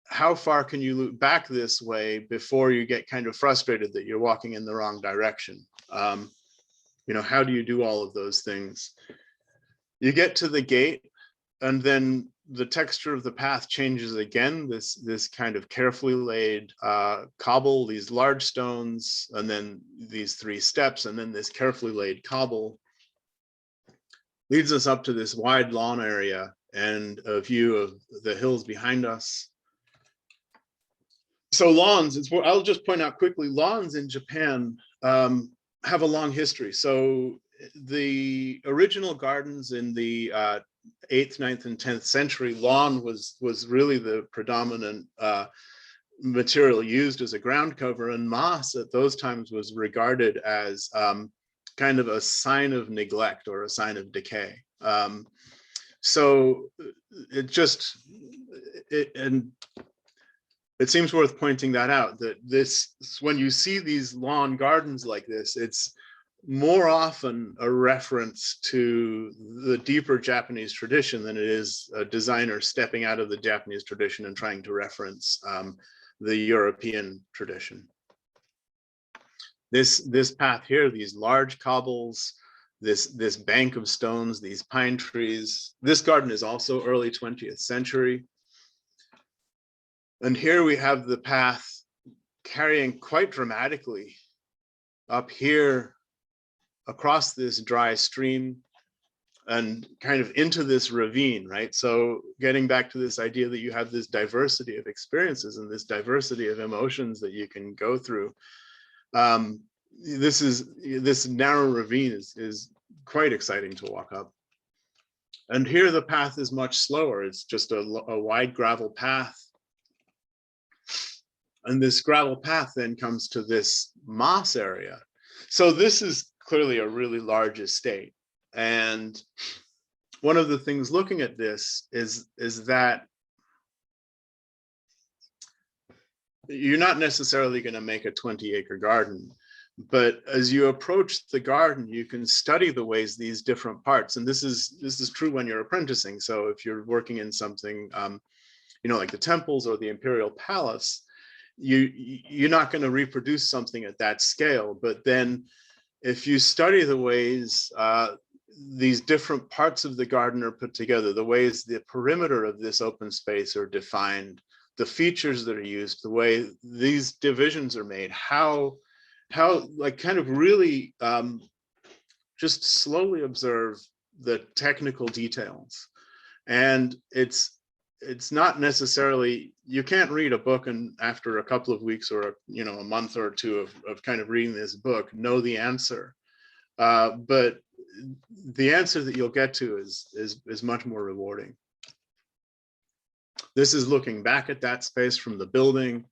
how far can you loop back this way before you get kind of frustrated that you're walking in the wrong direction? You know, how do you do all of those things? You get to the gate, and then the texture of the path changes again. This kind of carefully laid cobble, these large stones, and then these three steps, and then this carefully laid cobble leads us up to this wide lawn area and a view of the hills behind us. So lawns, I'll just point out quickly, lawns in Japan have a long history. So the original gardens in the 8th, 9th, and 10th century, lawn was really the predominant material used as a ground cover, and moss at those times was regarded as kind of a sign of neglect or a sign of decay. So it seems worth pointing that out, that when you see these lawn gardens like this, it's more often a reference to the deeper Japanese tradition than it is a designer stepping out of the Japanese tradition and trying to reference the European tradition. This path here, these large cobbles, this bank of stones, these pine trees. This garden is also early 20th century. And here we have the path carrying quite dramatically up here across this dry stream and kind of into this ravine, right? So getting back to this idea that you have this diversity of experiences and this diversity of emotions that you can go through. This narrow ravine is quite exciting to walk up. And here the path is much slower. It's just a wide gravel path. And this gravel path then comes to this moss area. So this is clearly a really large estate. And one of the things looking at this is that you're not necessarily going to make a 20-acre garden, but as you approach the garden, you can study the ways these different parts, and this is true when you're apprenticing. So if you're working in something, you know, like the temples or the imperial palace, you're not going to reproduce something at that scale. But then if you study the ways these different parts of the garden are put together, the ways the perimeter of this open space are defined, the features that are used, the way these divisions are made, how like kind of really just slowly observe the technical details. And it's not necessarily, you can't read a book and after a couple of weeks or a month or two of kind of reading this book know the answer, but the answer that you'll get to is much more rewarding. This is looking back at that space from the building.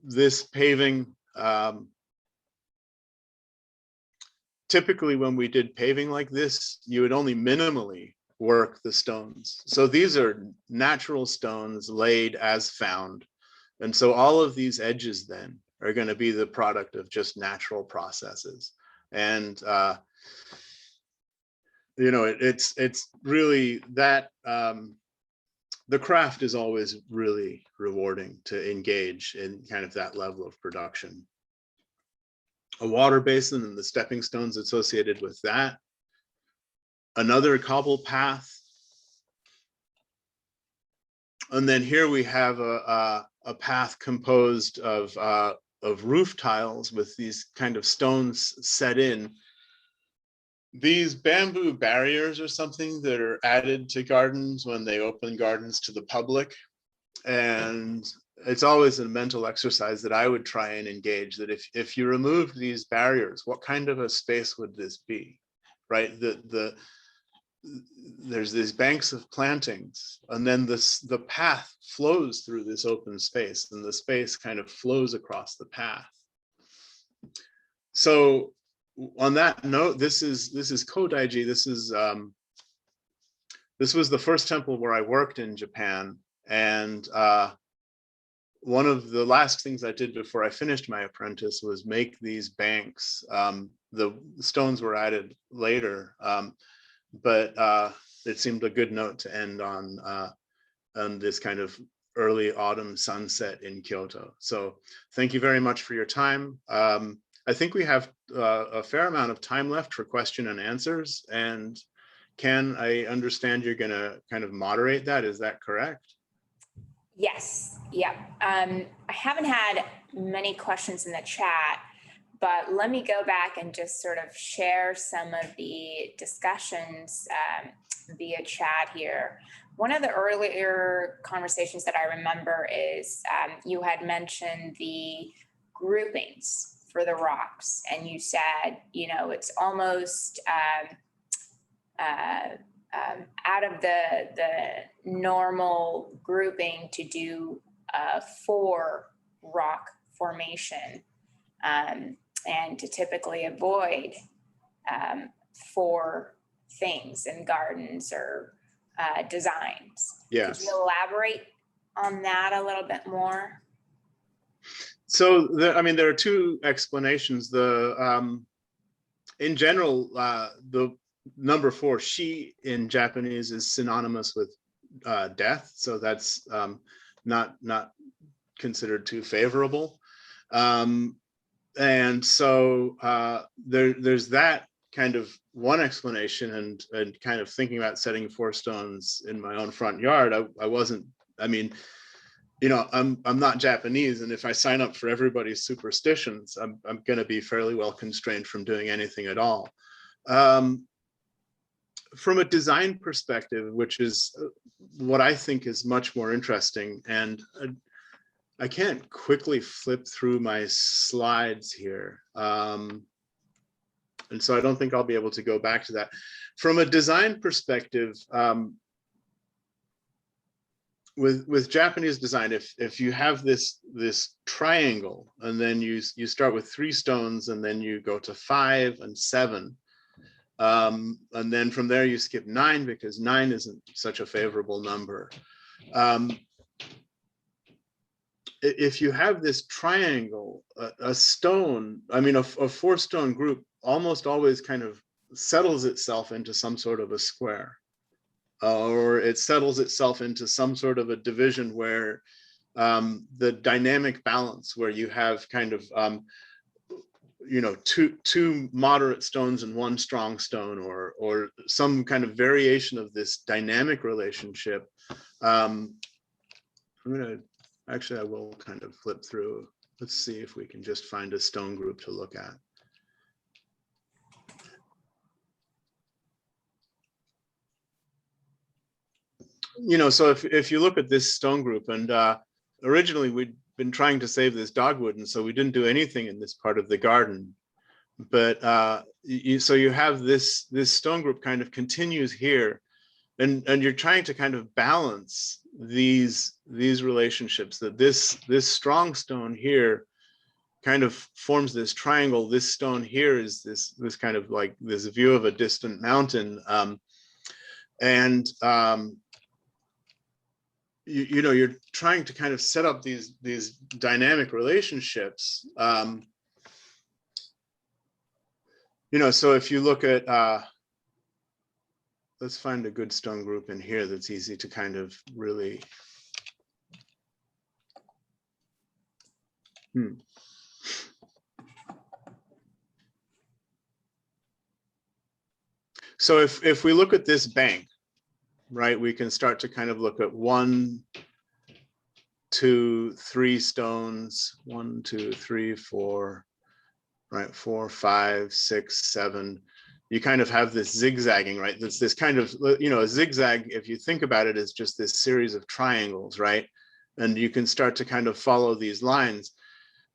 This paving, typically when we did paving like this, you would only minimally work the stones. So these are natural stones laid as found. And so all of these edges then are going to be the product of just natural processes. And, you know, it's really that, the craft is always really rewarding to engage in kind of that level of production. A water basin and the stepping stones associated with that. Another cobble path. And then here we have a path composed of roof tiles with these kind of stones set in. These bamboo barriers are something that are added to gardens when they open gardens to the public. And it's always a mental exercise that I would try and engage, that if you removed these barriers, what kind of a space would this be, right? There's these banks of plantings, and then the path flows through this open space, and the space kind of flows across the path. So on that note, this is Kodaiji. This was the first temple where I worked in Japan, and one of the last things I did before I finished my apprentice was make these banks. The stones were added later, but it seemed a good note to end on this kind of early autumn sunset in Kyoto. So thank you very much for your time. I think we have a fair amount of time left for question and answers. And Ken, I understand you're going to kind of moderate that. Is that correct? Yes. Yeah. I haven't had many questions in the chat, but let me go back and just sort of share some of the discussions via chat here. One of the earlier conversations that I remember is you had mentioned the groupings for the rocks, and you said, you know, it's almost out of the normal grouping to do a 4 rock formation, and to typically avoid 4 things in gardens or designs. Yes. Could you elaborate on that a little bit more? So, I mean, there are 2 explanations. In general, the number 4, shi in Japanese, is synonymous with death. So that's not considered too favorable. And so there's that kind of one explanation, and kind of thinking about setting 4 stones in my own front yard. I mean, you know, I'm not Japanese, and if I sign up for everybody's superstitions, I'm going to be fairly well constrained from doing anything at all. From a design perspective, which is what I think is much more interesting, and I can't quickly flip through my slides here, and so I don't think I'll be able to go back to that. From a design perspective, with Japanese design, if you have this triangle, and then you start with 3 stones, and then you go to 5 and 7, and then from there you skip 9 because 9 isn't such a favorable number. If you have this triangle, a stone, I mean, a 4-stone group almost always kind of settles itself into some sort of a square. Or it settles itself into some sort of a division where the dynamic balance, where you have kind of, you know, two moderate stones and 1 strong stone, or some kind of variation of this dynamic relationship. Actually, I will kind of flip through. Let's see if we can just find a stone group to look at. You know, so if you look at this stone group, and originally we'd been trying to save this dogwood, and so we didn't do anything in this part of the garden. But so you have this stone group kind of continues here, and you're trying to kind of balance these relationships, that this strong stone here kind of forms this triangle. This stone here is this kind of like this view of a distant mountain, and you know, you're trying to kind of set up these dynamic relationships. You know, so if you look at, let's find a good stone group in here that's easy to kind of really. So if we look at this bank, right, we can start to kind of look at 1, 2, 3 stones, 1, 2, 3, 4, right, 4, 5, 6, 7. You kind of have this zigzagging, right? This kind of, you know, a zigzag, if you think about it, is just this series of triangles, right? And you can start to kind of follow these lines.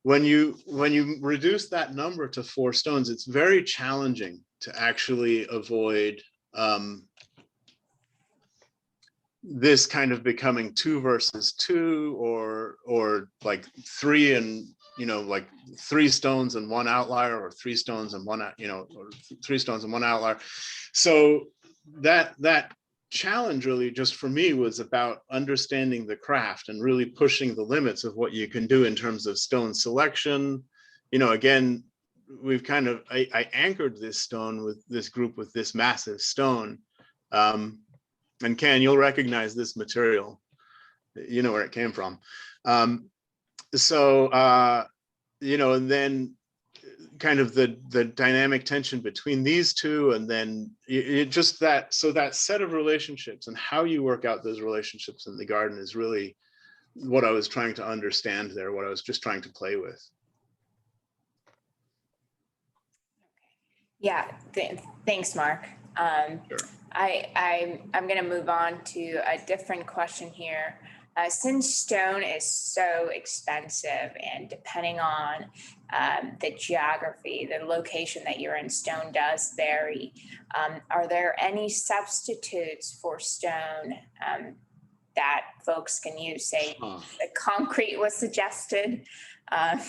When you reduce that number to 4 stones, it's very challenging to actually avoid this kind of becoming 2 versus 2, or like 3 and, you know, like 3 stones and 1 outlier, or 3 stones and 1, you know, or 3 stones and 1 outlier. So that challenge really just for me was about understanding the craft and really pushing the limits of what you can do in terms of stone selection. You know, again, we've kind of, I anchored this stone with this group with this massive stone. And Ken, you'll recognize this material. You know where it came from. You know, and then kind of the dynamic tension between these two, and then it just that, so that set of relationships and how you work out those relationships in the garden is really what I was trying to understand there, what I was just trying to play with. Yeah, thanks, Mark. Sure. I'm going to move on to a different question here. Since stone is so expensive, and depending on the geography, the location that you're in, stone does vary. Are there any substitutes for stone that folks can use? Say, the concrete was suggested, but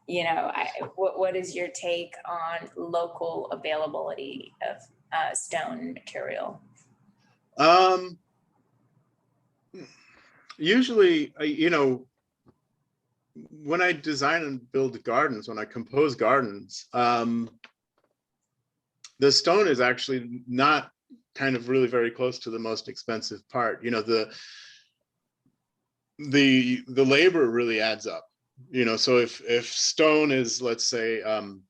you know, what is your take on local availability of stone material? Usually, you know, when I design and build gardens, when I compose gardens, the stone is actually not kind of really very close to the most expensive part. You know, the labor really adds up. You know, so if stone is, let's say, I'm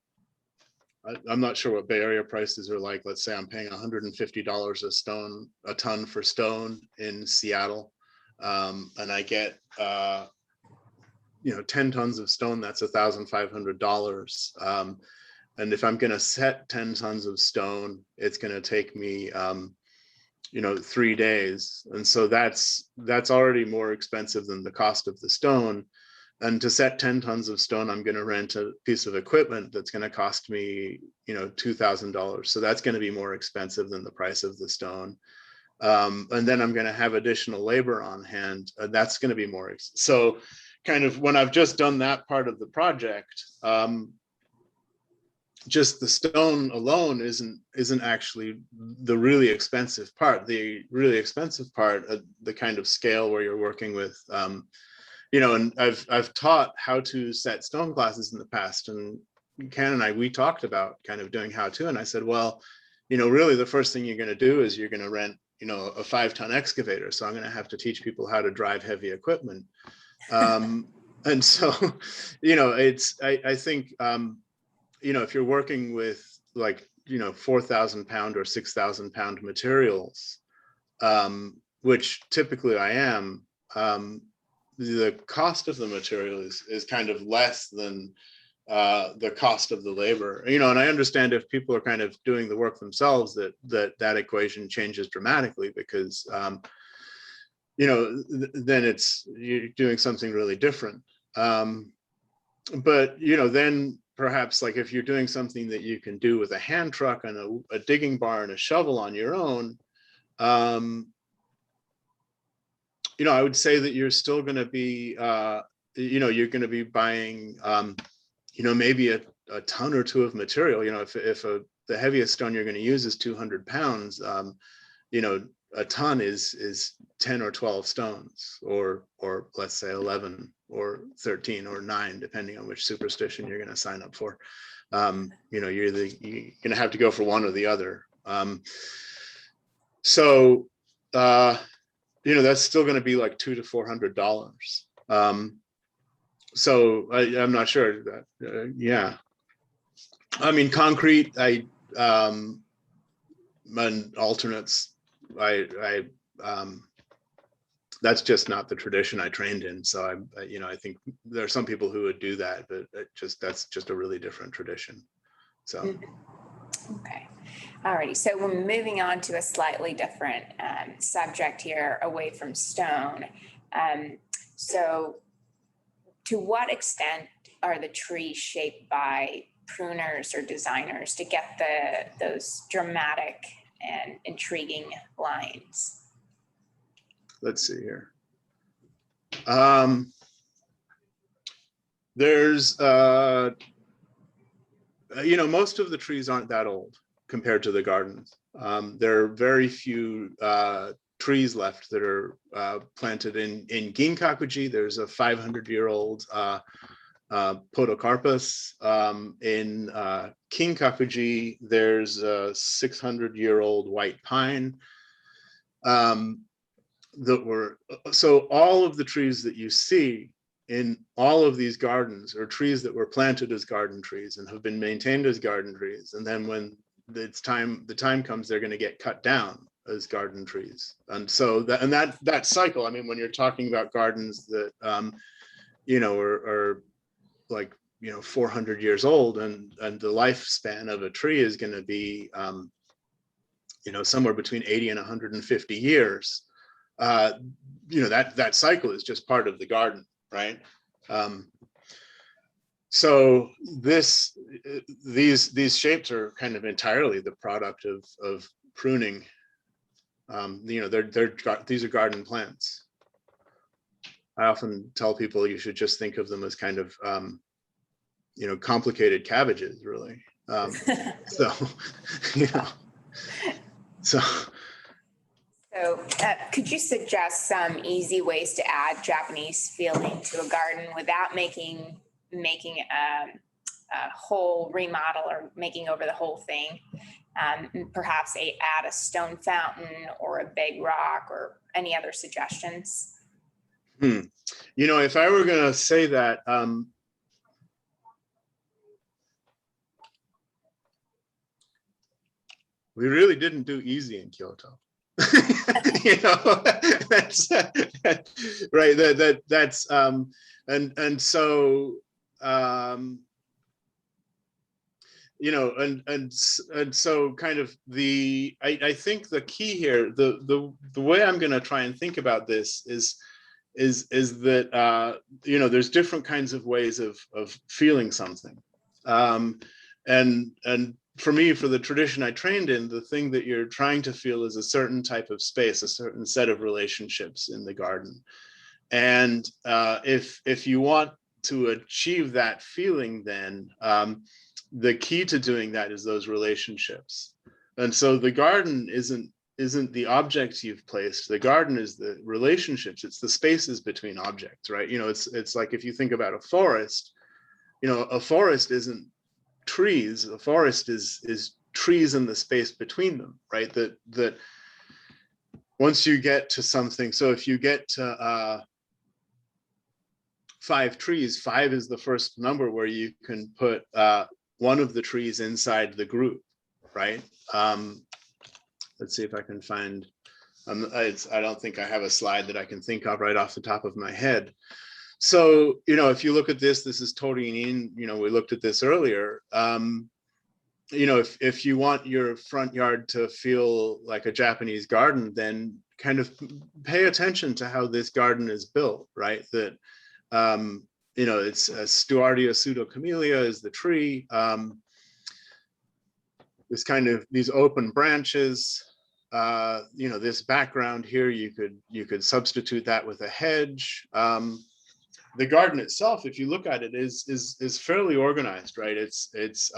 not sure what Bay Area prices are like. Let's say I'm paying $150 a ton for stone in Seattle, and I get you know, 10 tons of stone. That's $1,500. And if I'm going to set 10 tons of stone, it's going to take me you know, 3 days, and so that's already more expensive than the cost of the stone. And to set 10 tons of stone, I'm going to rent a piece of equipment that's going to cost me, you know, $2,000. So that's going to be more expensive than the price of the stone. And then I'm going to have additional labor on hand. That's going to be more. So kind of when I've just done that part of the project, just the stone alone isn't actually the really expensive part. The really expensive part, the kind of scale where you're working with, you know, and I've taught how to set stone classes in the past, and Ken and I, we talked about kind of doing how to, and I said, well, you know, really the first thing you're going to do is you're going to rent, you know, a 5-ton excavator. So I'm going to have to teach people how to drive heavy equipment. And so, you know, I think, you know, if you're working with like, you know, 4,000 pound or 6,000 pound materials, which typically I am, the cost of the material is kind of less than the cost of the labor, you know. And I understand if people are kind of doing the work themselves, that equation changes dramatically, because you know, then you're doing something really different. But you know, then perhaps like if you're doing something that you can do with a hand truck and a digging bar and a shovel on your own, you know, I would say that you're still going to be, you know, you're going to be buying, you know, maybe a ton or two of material. You know, if the heaviest stone you're going to use is 200 pounds, you know, a ton is 10 or 12 stones, or let's say 11 or 13 or 9, depending on which superstition you're going to sign up for. You know, you're going to have to go for one or the other. So, you know, that's still going to be like $200 to $400. So I'm not sure that, yeah. I mean, concrete, and alternates, that's just not the tradition I trained in. So you know, I think there are some people who would do that, but that's just a really different tradition. So. Okay. Alrighty. So we're moving on to a slightly different subject here, away from stone. So to what extent are the trees shaped by pruners or designers to get those dramatic and intriguing lines? Let's see here. There's, you know, most of the trees aren't that old compared to the gardens. There are very few trees left that are planted in Ginkakuji. There's a 500-year-old Podocarpus. In Kinkakuji, there's a 600-year-old white pine. So all of the trees that you see in all of these gardens are trees that were planted as garden trees and have been maintained as garden trees. And then when the time comes, they're going to get cut down as garden trees. And so that cycle, I mean, when you're talking about gardens that, you know, are like, you know, 400 years old, and the lifespan of a tree is going to be, you know, somewhere between 80 and 150 years. You know, that cycle is just part of the garden, right? So these shapes are kind of entirely the product of pruning. You know, these are garden plants. I often tell people you should just think of them as kind of, you know, complicated cabbages, really. So, you know, so. So could you suggest some easy ways to add Japanese feeling to a garden without making a whole remodel or making over the whole thing? Perhaps add a stone fountain or a big rock, or any other suggestions? You know, if I were going to say that, we really didn't do easy in Kyoto. You know, that's right. That's and so you know, and so kind of I think the key here, the way I'm going to try and think about this is that you know, there's different kinds of ways of feeling something, and for me, for the tradition I trained in, the thing that you're trying to feel is a certain type of space, a certain set of relationships in the garden. And if you want to achieve that feeling, then the key to doing that is those relationships. And so the garden isn't the objects you've placed. The garden is the relationships. It's the spaces between objects, right? You know, it's like if you think about a forest, you know, a forest isn't trees. A forest is trees in the space between them, right? That once you get to something, so if you get to 5 trees, 5 is the first number where you can put one of the trees inside the group, right? Let's see if I can find, I don't think I have a slide that I can think of right off the top of my head. So, you know, if you look at this is Torin, you know, we looked at this earlier. You know, if you want your front yard to feel like a Japanese garden, then kind of pay attention to how this garden is built, right? That it's Stuardia pseudocamellia is the tree. This kind of these open branches, this background here, you could substitute that with a hedge. The garden itself, if you look at it, is fairly organized, right? There's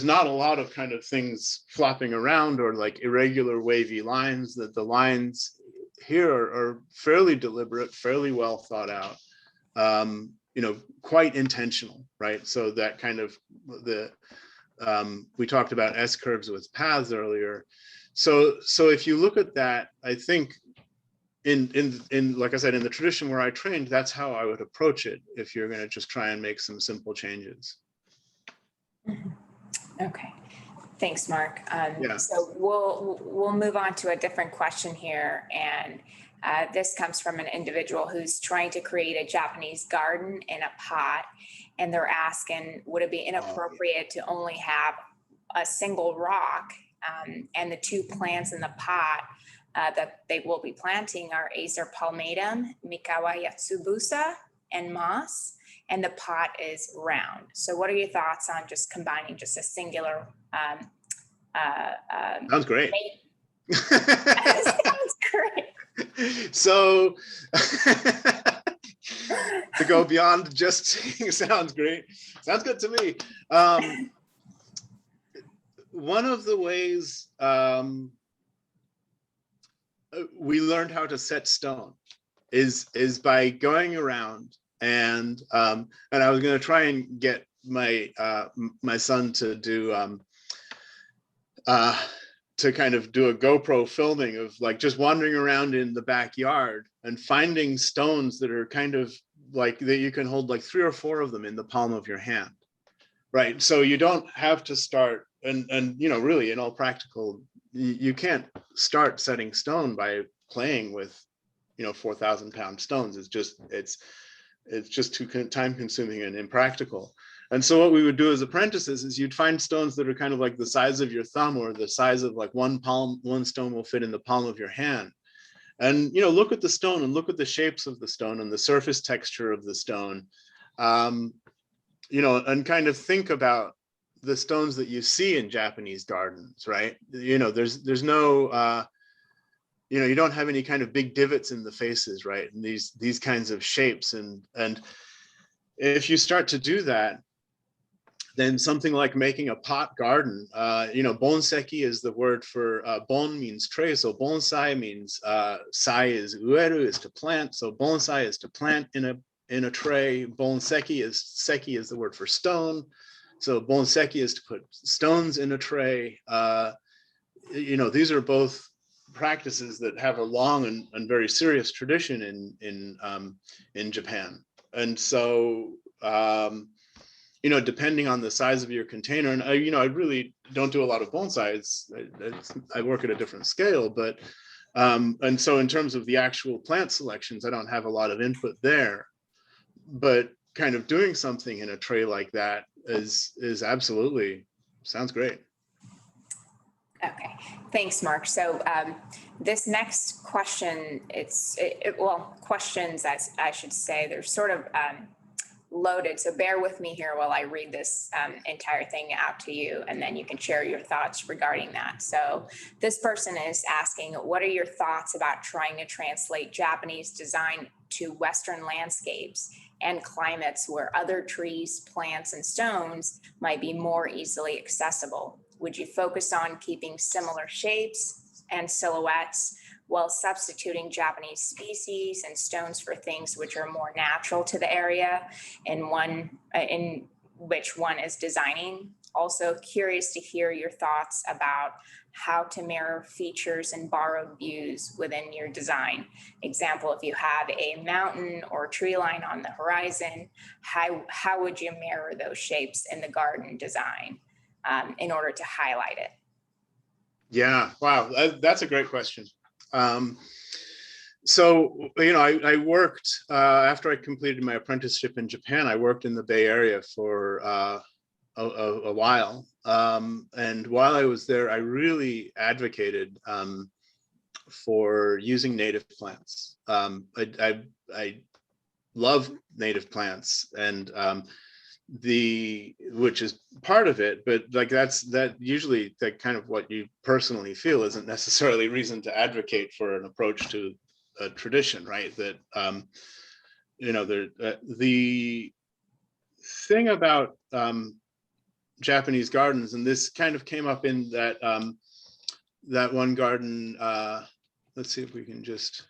not a lot of kind of things flopping around or like irregular wavy lines. That the lines here are fairly deliberate, fairly well thought out, quite intentional, right? So that kind of we talked about S curves with paths earlier. So if you look at that, I think in like I said, in the tradition where I trained, that's how I would approach it if you're going to just try and make some simple changes. Okay, thanks, Mark. Yeah. So we'll move on to a different question here, and this comes from an individual who's trying to create a Japanese garden in a pot, and they're asking, would it be inappropriate to only have a single rock, and the two plants in the pot that they will be planting are Acer palmatum, Mikawa yatsubusa, and moss, and the pot is round. So what are your thoughts on just combining just a singular Sounds great. Sounds great. So to go beyond just saying sounds great, sounds good to me. One of the ways we learned how to set stone is by going around, and I was going to try and get my my son to do to kind of do a GoPro filming of like just wandering around in the backyard and finding stones that are kind of like that you can hold like 3 or 4 of them in the palm of your hand, right? So you don't have to start and really in all practical, you can't start setting stone by playing with 4,000-pound stones. It's just too time consuming and impractical. And so what we would do as apprentices is you'd find stones that are kind of like the size of your thumb, or the size of like one stone will fit in the palm of your hand. And look at the stone and look at the shapes of the stone and the surface texture of the stone, and kind of think about the stones that you see in Japanese gardens, right? There's no you don't have any kind of big divots in the faces, right? And these kinds of shapes, and if you start to do that, then something like making a pot garden, bonseki is the word for bon means tray, so bonsai means sai is ueru, is to plant, so bonsai is to plant in a tray. Bonseki is the word for stone, so bonseki is to put stones in a tray. These are both practices that have a long and very serious tradition in Japan. And so depending on the size of your container, and I really don't do a lot of bonsai. I work at a different scale, but and so in terms of the actual plant selections, I don't have a lot of input there. But kind of doing something in a tray like that is absolutely sounds great. Okay, thanks, Mark. So this next question, questions, as I should say, they're sort of loaded. So bear with me here while I read this entire thing out to you, and then you can share your thoughts regarding that. So this person is asking, what are your thoughts about trying to translate Japanese design to Western landscapes and climates where other trees, plants, and stones might be more easily accessible? Would you focus on keeping similar shapes and silhouettes while substituting Japanese species and stones for things which are more natural to the area in which one is designing? Also curious to hear your thoughts about how to mirror features and borrowed views within your design. Example, if you have a mountain or tree line on the horizon, how would you mirror those shapes in the garden design in order to highlight it? Yeah, wow, that's a great question. So, I worked, after I completed my apprenticeship in Japan, I worked in the Bay Area for a while. And while I was there, I really advocated for using native plants. I love native plants, and which is part of it, but like that usually that kind of what you personally feel isn't necessarily reason to advocate for an approach to a tradition, right? That the thing about Japanese gardens, and this kind of came up in that one garden. Let's see if we can just.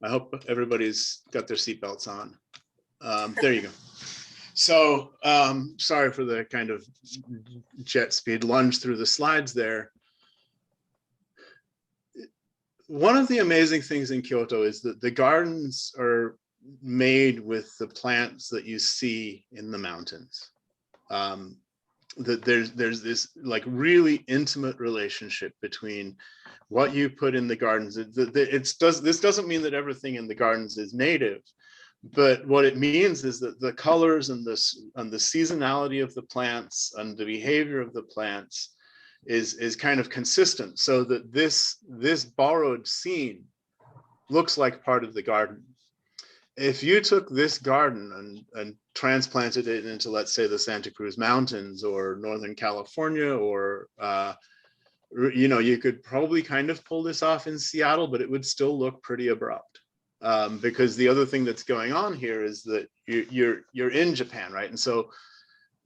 I hope everybody's got their seatbelts on. There you go. So sorry for the kind of jet speed lunge through the slides there. One of the amazing things in Kyoto is that the gardens are made with the plants that you see in the mountains. That there's this like really intimate relationship between what you put in the gardens. This doesn't mean that everything in the gardens is native, but what it means is that the colors and the seasonality of the plants and the behavior of the plants is kind of consistent, so that this borrowed scene looks like part of the garden. If you took this garden and transplanted it into, let's say, the Santa Cruz Mountains or Northern California, or you could probably kind of pull this off in Seattle, but it would still look pretty abrupt. Because the other thing that's going on here is that you're in Japan, right? And so,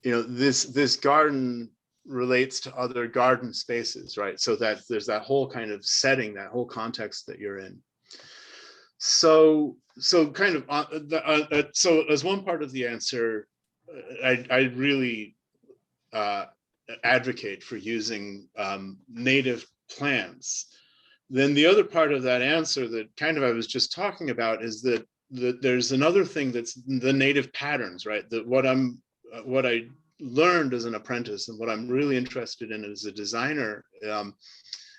this garden relates to other garden spaces, right? So that there's that whole kind of setting, that whole context that you're in. So kind of so as one part of the answer, I really advocate for using native plants. Then the other part of that answer that kind of I was just talking about is that there's another thing that's the native patterns, right? That what I learned as an apprentice and what I'm really interested in as a designer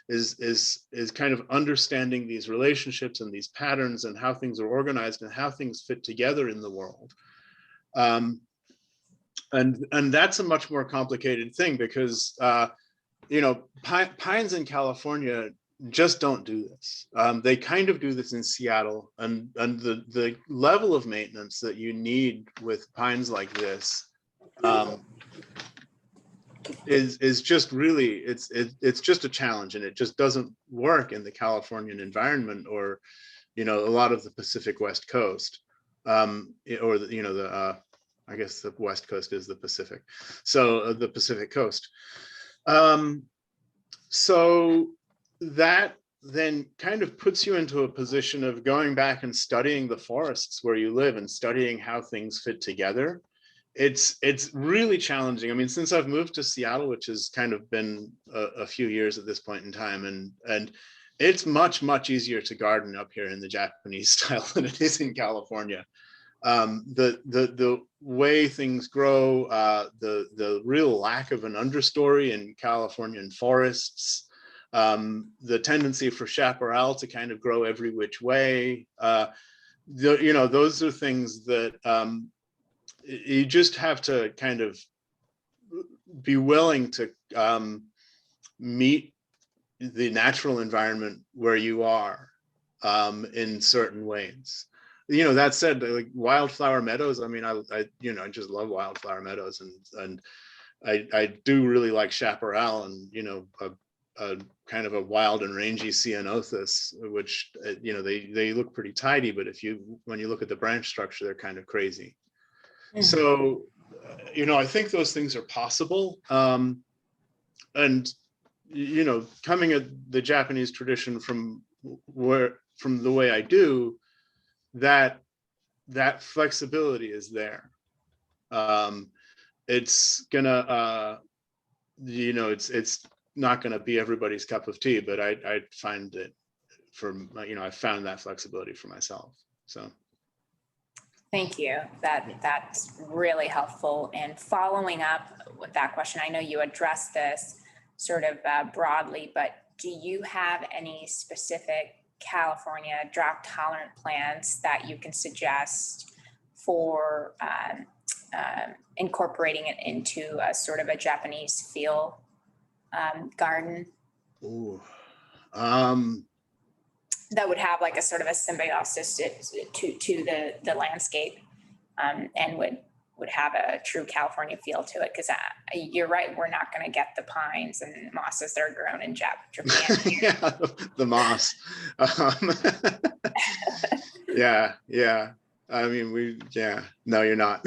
is kind of understanding these relationships and these patterns and how things are organized and how things fit together in the world. And that's a much more complicated thing, because pines in California just don't do this. They kind of do this in Seattle, and the level of maintenance that you need with pines like this is just really it's just a challenge, and it just doesn't work in the Californian environment, or a lot of the Pacific West Coast, or I guess the West Coast is the Pacific, so the Pacific Coast. So that then kind of puts you into a position of going back and studying the forests where you live and studying how things fit together. It's really challenging. I mean, since I've moved to Seattle, which has kind of been a few years at this point in time, and it's much easier to garden up here in the Japanese style than it is in California. The way things grow, the real lack of an understory in Californian forests, the tendency for chaparral to kind of grow every which way, those are things that you just have to kind of be willing to meet the natural environment where you are in certain ways. That said, like wildflower meadows, I mean, I just love wildflower meadows, and I do really like chaparral, and a kind of a wild and rangy ceanothus, which they look pretty tidy, but when you look at the branch structure, they're kind of crazy. Mm-hmm. So I think those things are possible, and coming at the Japanese tradition from the way I do, that flexibility is there. It's gonna it's not gonna be everybody's cup of tea, but I find it I found that flexibility for myself. So thank you. That's really helpful. And following up with that question, I know you addressed this sort of broadly, but do you have any specific California drought tolerant plants that you can suggest for incorporating it into a sort of a Japanese feel garden? Ooh, That would have like a sort of a symbiosis to the landscape, and would have a true California feel to it. Because you're right, we're not going to get the pines and mosses that are grown in Japan. Yeah, the moss. Yeah. I mean, no, you're not.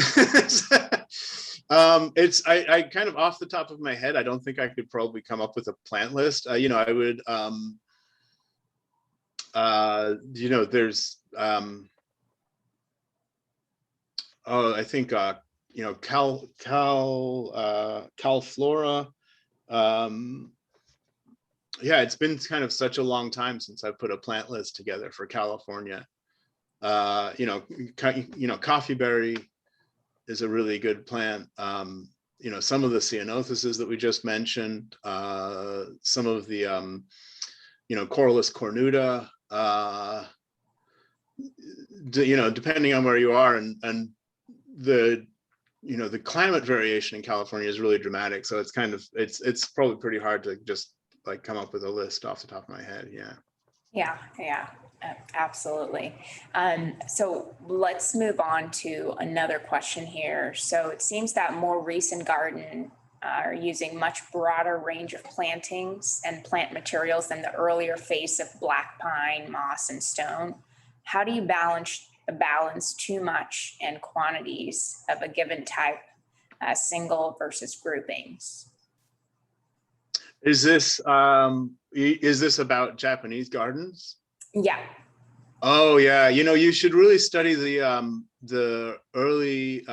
I kind of off the top of my head, I don't think I could probably come up with a plant list. I would, there's, I think, Cal Flora. It's been kind of such a long time since I put a plant list together for California. Coffee berry is a really good plant. Some of the ceanothuses that we just mentioned, some of the, Corylus cornuta, depending on where you are, and the climate variation in California is really dramatic. So it's it's probably pretty hard to just like come up with a list off the top of my head. Yeah, absolutely. So let's move on to another question here. So it seems that more recent garden are using much broader range of plantings and plant materials than the earlier phase of black pine, moss, and stone. How do you balance too much and quantities of a given type, single versus groupings? Is this about Japanese gardens? Yeah. Oh yeah, you should really study the early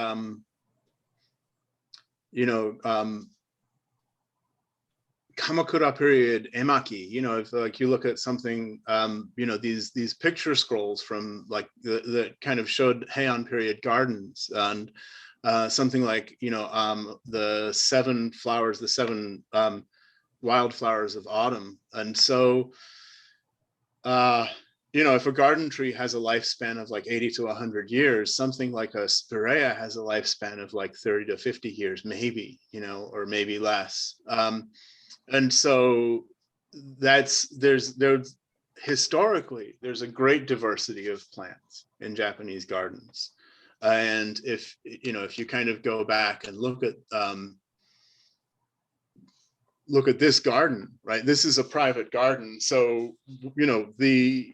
Kamakura period emaki. If like you look at something, these picture scrolls from like the kind of showed Heian period gardens, and something like the seven flowers, the seven wildflowers of autumn. And so if a garden tree has a lifespan of like 80 to 100 years, something like a spirea has a lifespan of like 30 to 50 years, maybe, or maybe less. And so historically, there's a great diversity of plants in Japanese gardens. And if you kind of go back and look at this garden, right? This is a private garden. So, the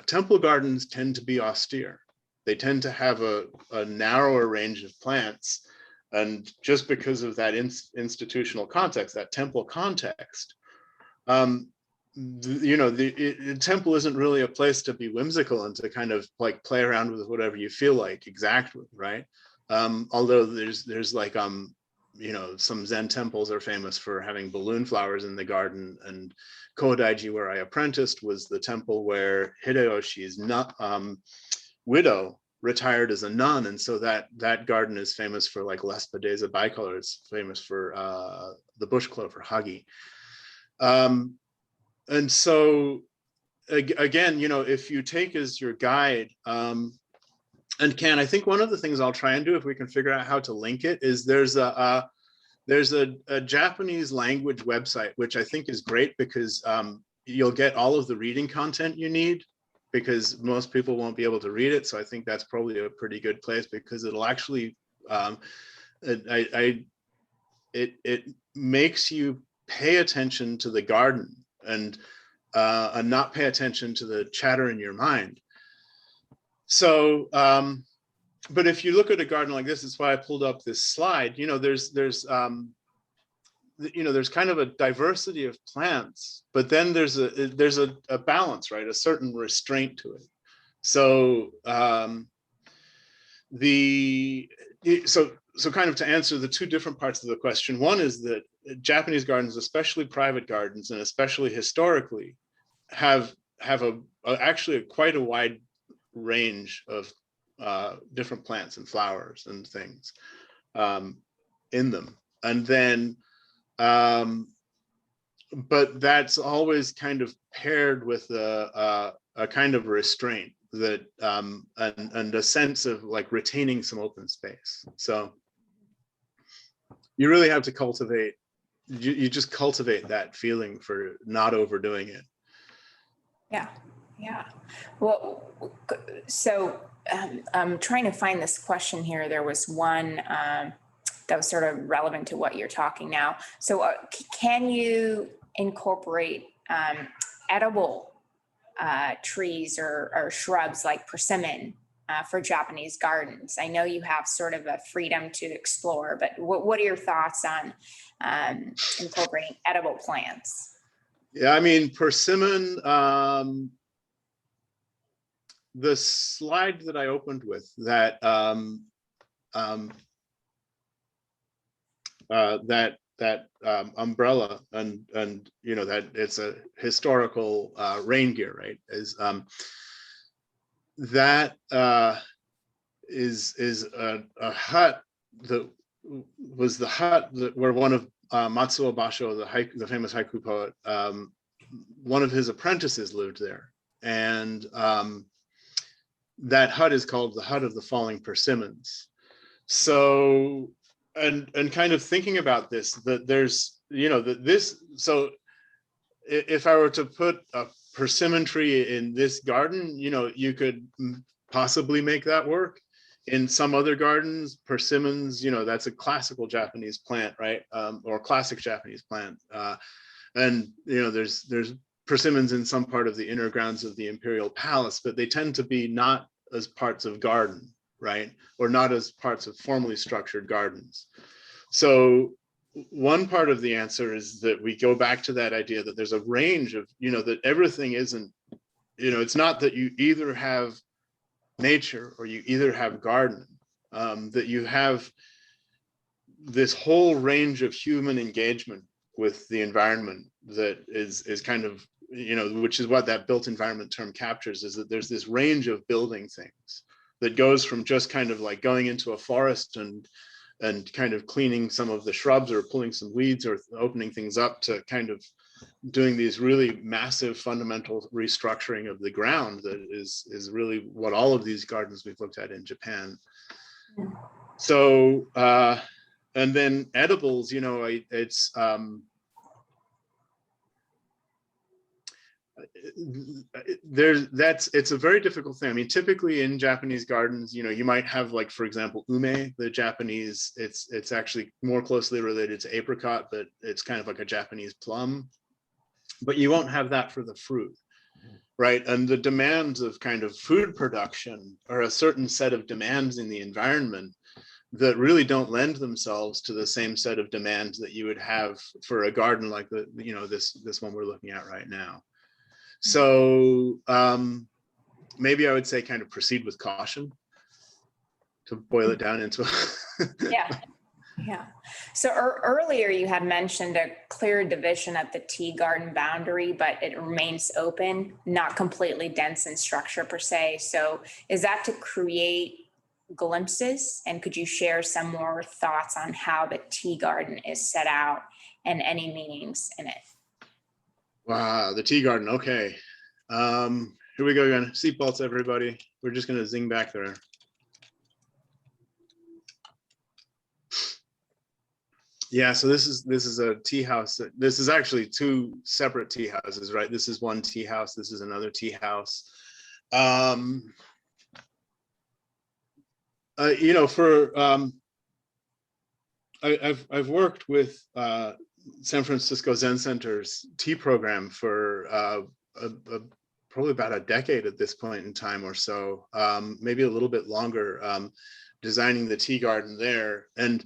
temple gardens tend to be austere. They tend to have a narrower range of plants. And just because of that institutional context, that temple context, the temple isn't really a place to be whimsical and to kind of like play around with whatever you feel like exactly, right? Although there's like, some Zen temples are famous for having balloon flowers in the garden, and Kodaiji, where I apprenticed, was the temple where Hideyoshi's widow retired as a nun, and so that garden is famous for like Lespedeza bicolor. It's famous for the bush clover hagi. And so again, if you take as your guide, and Ken, I think one of the things I'll try and do, if we can figure out how to link it, is there's a Japanese language website, which I think is great because you'll get all of the reading content you need, because most people won't be able to read it. So I think that's probably a pretty good place, because it'll actually, it makes you pay attention to the garden and not pay attention to the chatter in your mind. So, but if you look at a garden like this, that's why I pulled up this slide. There's kind of a diversity of plants, but then there's a balance, right? A certain restraint to it. So so kind of to answer the two different parts of the question, one is that Japanese gardens, especially private gardens, and especially historically, have actually quite a wide range of different plants and flowers and things in them. And then but that's always kind of paired with a kind of restraint that and a sense of like retaining some open space. So you really have to cultivate you just cultivate that feeling for not overdoing it. Yeah, yeah. Well, so I'm trying to find this question here. There was one that was sort of relevant to what you're talking now. So can you incorporate edible trees or shrubs like persimmon for Japanese gardens? I know you have sort of a freedom to explore, but what are your thoughts on incorporating edible plants? Yeah, I mean, persimmon, the slide that I opened with, that umbrella, and you know that it's a historical rain gear, right? That is a hut that was the hut where one of Matsuo Basho, the famous haiku poet, one of his apprentices lived there, and that hut is called the Hut of the Falling Persimmons. So, and kind of thinking about this, that there's, you know, that this, so if I were to put a persimmon tree in this garden, you know, you could possibly make that work. In some other gardens, persimmons, you know, that's a classical Japanese plant, right? Or classic Japanese plant. And, you know, there's persimmons in some part of the inner grounds of the imperial palace, but they tend to be not as parts of garden, right? Or not as parts of formally structured gardens. So one part of the answer is that we go back to that idea that there's a range of, you know, that everything isn't, you know, it's not that you either have nature or you either have garden, that you have this whole range of human engagement with the environment that is kind of, you know, which is what that built environment term captures, is that there's this range of building things that goes from just kind of like going into a forest and kind of cleaning some of the shrubs or pulling some weeds or opening things up, to kind of doing these really massive fundamental restructuring of the ground that is really what all of these gardens we've looked at in Japan. So and then edibles, you know, it's it's a very difficult thing. I mean, typically in Japanese gardens, you know, you might have, like, for example, ume, the Japanese, it's actually more closely related to apricot, but it's kind of like a Japanese plum, but you won't have that for the fruit, right? And the demands of kind of food production are a certain set of demands in the environment that really don't lend themselves to the same set of demands that you would have for a garden like the, you know, this one we're looking at right now. So maybe I would say kind of proceed with caution, to boil it down into Yeah. So earlier you had mentioned a clear division at the tea garden boundary, but it remains open, not completely dense in structure per se. So is that to create glimpses? And could you share some more thoughts on how the tea garden is set out and any meanings in it? Wow, the tea garden. Okay. Here we go again. Seatbelts, everybody. We're just going to zing back there. Yeah, so this is a tea house. This is actually two separate tea houses, right? This is one tea house. This is another tea house. You know, for I've worked with San Francisco Zen Center's tea program for probably about a decade at this point in time or so, maybe a little bit longer, designing the tea garden there. And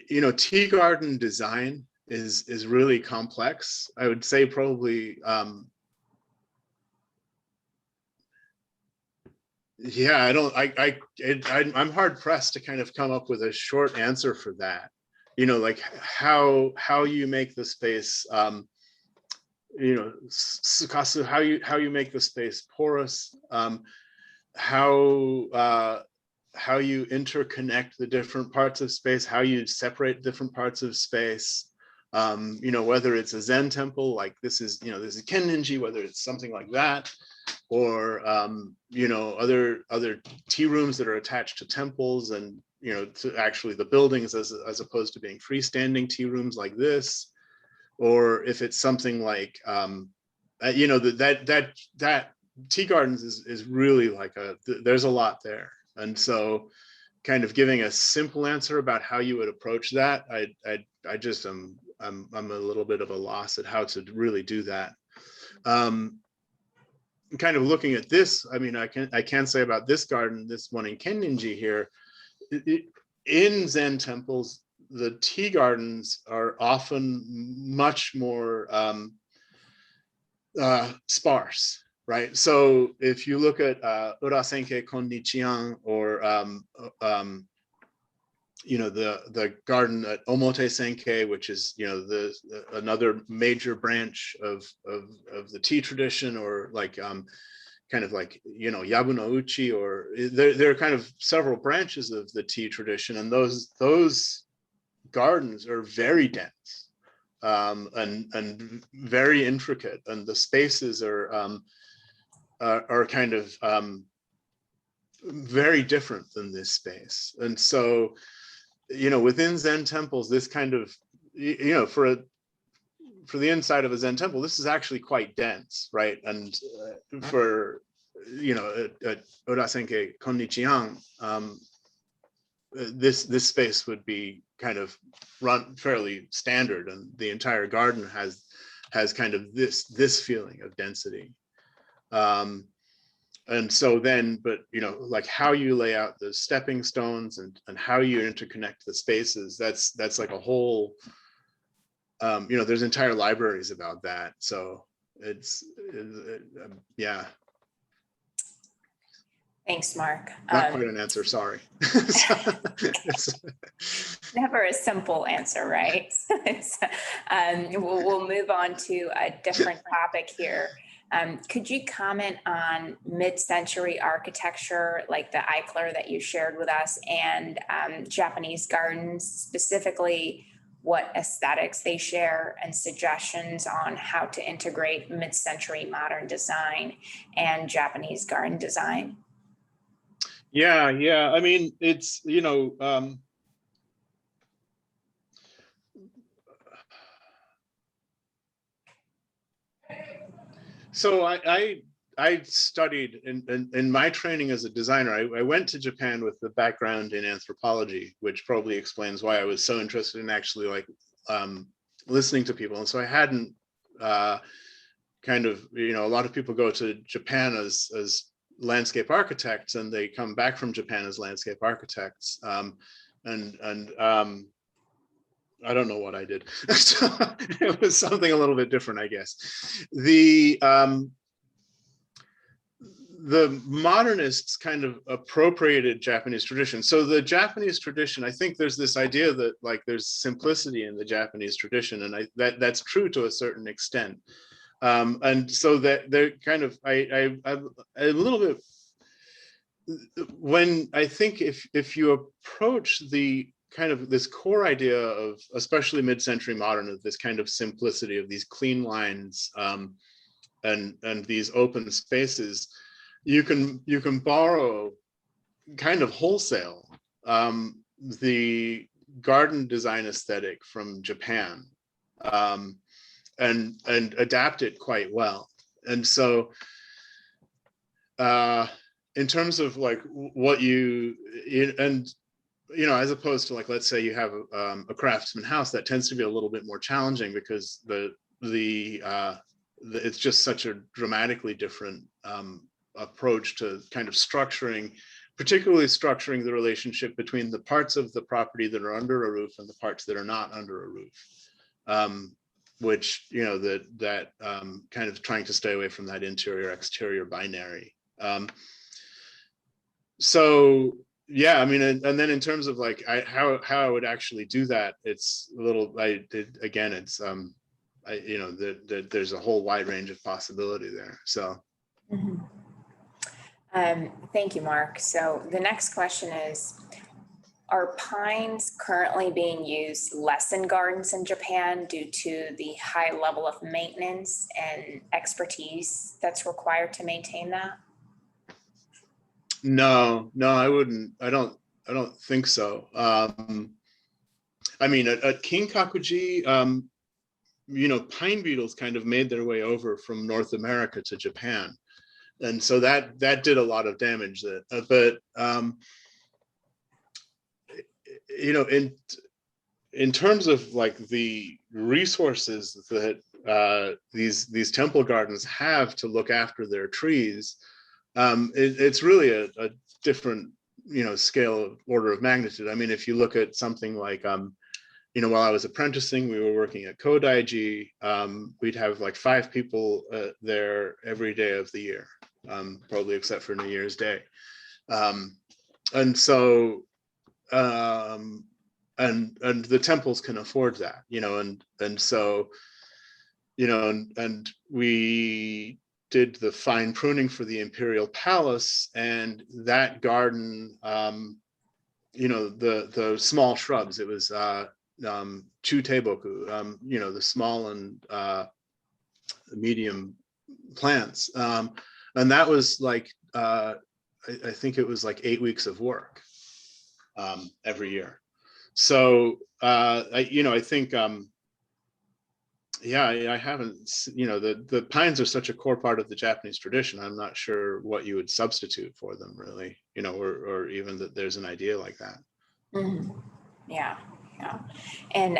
you know, tea garden design is really complex. I would say probably, yeah, I'm hard pressed to kind of come up with a short answer for that. You know, like how you make the space, you know, sukasu, how you make the space porous, how you interconnect the different parts of space, how you separate different parts of space, you know, whether it's a Zen temple, like this is, you know, this is Nanzenji, whether it's something like that, or, you know, other tea rooms that are attached to temples, and, to actually the buildings as opposed to being freestanding tea rooms like this, or if it's something like, that tea gardens is really like there's a lot there. And so kind of giving a simple answer about how you would approach that, I just I'm a little bit of a loss at how to really do that. Kind of looking at this, I mean, I can say about this garden, this one in Nanzenji here, in Zen temples, the tea gardens are often much more sparse, right? So if you look at Urasenke Konnichian, or the garden at Omote Senke, which is another major branch of the tea tradition, or like kind of like Yabuno Uchi, or there are kind of several branches of the tea tradition, and those gardens are very dense and very intricate, and the spaces are kind of very different than this space. And so within Zen temples, this kind of for the inside of a Zen temple, this is actually quite dense, right? And for at Urasenke Konnichian, this space would be kind of run fairly standard, and the entire garden has kind of this feeling of density. And so then, but like how you lay out the stepping stones and how you interconnect the spaces, that's like a whole, there's entire libraries about that. So yeah. Thanks, Mark. Not quite an answer, sorry. Never a simple answer, right? We'll move on to a different topic here. Could you comment on mid-century architecture, like the Eichler that you shared with us, and Japanese gardens, specifically what aesthetics they share and suggestions on how to integrate mid-century modern design and Japanese garden design? Yeah. I mean, it's, so I studied in my training as a designer. I went to Japan with the background in anthropology, which probably explains why I was so interested in actually like listening to people. And so I hadn't kind of, a lot of people go to Japan as landscape architects, and they come back from Japan as landscape architects. And I don't know what I did. So it was something a little bit different, I guess. The modernists kind of appropriated Japanese tradition. So the Japanese tradition, I think there's this idea that like there's simplicity in the Japanese tradition, and that's true to a certain extent. And so that they're kind of, I a little bit, when I think if you approach the kind of this core idea of, especially mid-century modern, of this kind of simplicity, of these clean lines and these open spaces, you can borrow kind of wholesale the garden design aesthetic from Japan, and adapt it quite well. And so in terms of like what as opposed to like, let's say you have a craftsman house, that tends to be a little bit more challenging because it's just such a dramatically different approach to kind of particularly structuring the relationship between the parts of the property that are under a roof and the parts that are not under a roof, which, that kind of trying to stay away from that interior-exterior binary. So yeah, I mean, and then in terms of like how I would actually do that, it's a little, it's there's a whole wide range of possibility there. So. Mm-hmm. Thank you, Mark. So the next question is, are pines currently being used less in gardens in Japan due to the high level of maintenance and expertise that's required to maintain that? No, I wouldn't. I don't. don't think so. I mean, at Kinkakuji, pine beetles kind of made their way over from North America to Japan, and so that did a lot of damage. But in terms of like the resources that these temple gardens have to look after their trees, it's really a different scale of order of magnitude. I mean, if you look at something like while I was apprenticing, we were working at Kodaiji. We'd have like 5 people there every day of the year, probably except for New Year's Day. And so, and the temples can afford that, and so, and we did the fine pruning for the Imperial Palace, and that garden, the small shrubs, it was chuteiboku, the small and medium plants, and that was like I think it was like 8 weeks of work every year. So I think I haven't, the pines are such a core part of the Japanese tradition. I'm not sure what you would substitute for them, really, or even that there's an idea like that. Mm-hmm. Yeah. And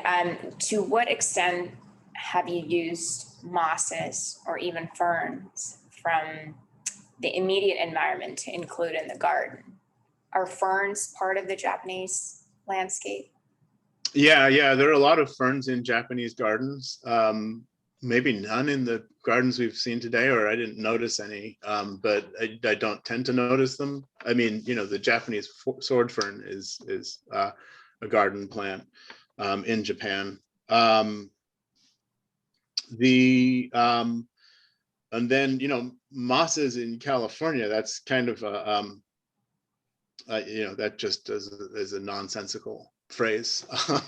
to what extent have you used mosses or even ferns from the immediate environment to include in the garden? Are ferns part of the Japanese landscape? Yeah, there are a lot of ferns in Japanese gardens. Maybe none in the gardens we've seen today, or I didn't notice any, but I don't tend to notice them. I mean, the Japanese sword fern is a garden plant in Japan. And then mosses in California, that's kind of that just is a nonsensical phrase. But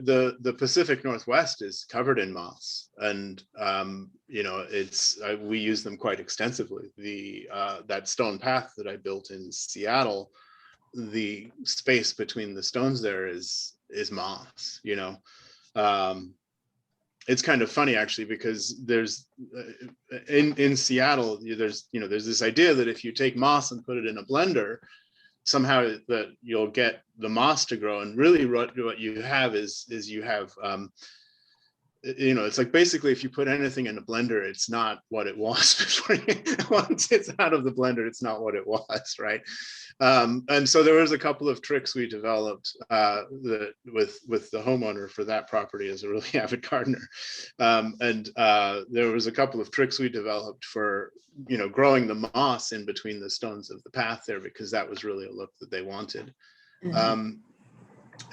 the Pacific Northwest is covered in moss, and we use them quite extensively. That stone path that I built in Seattle, the space between the stones there is moss. It's kind of funny actually, because there's in Seattle, there's this idea that if you take moss and put it in a blender, somehow that you'll get the moss to grow. And really what you have is you have it's like basically if you put anything in a blender, it's not what it was before. Once it's out of the blender, it's not what it was, right? And so there was a couple of tricks we developed with the homeowner for that property as a really avid gardener, and there was a couple of tricks we developed for growing the moss in between the stones of the path there, because that was really a look that they wanted. Mm-hmm.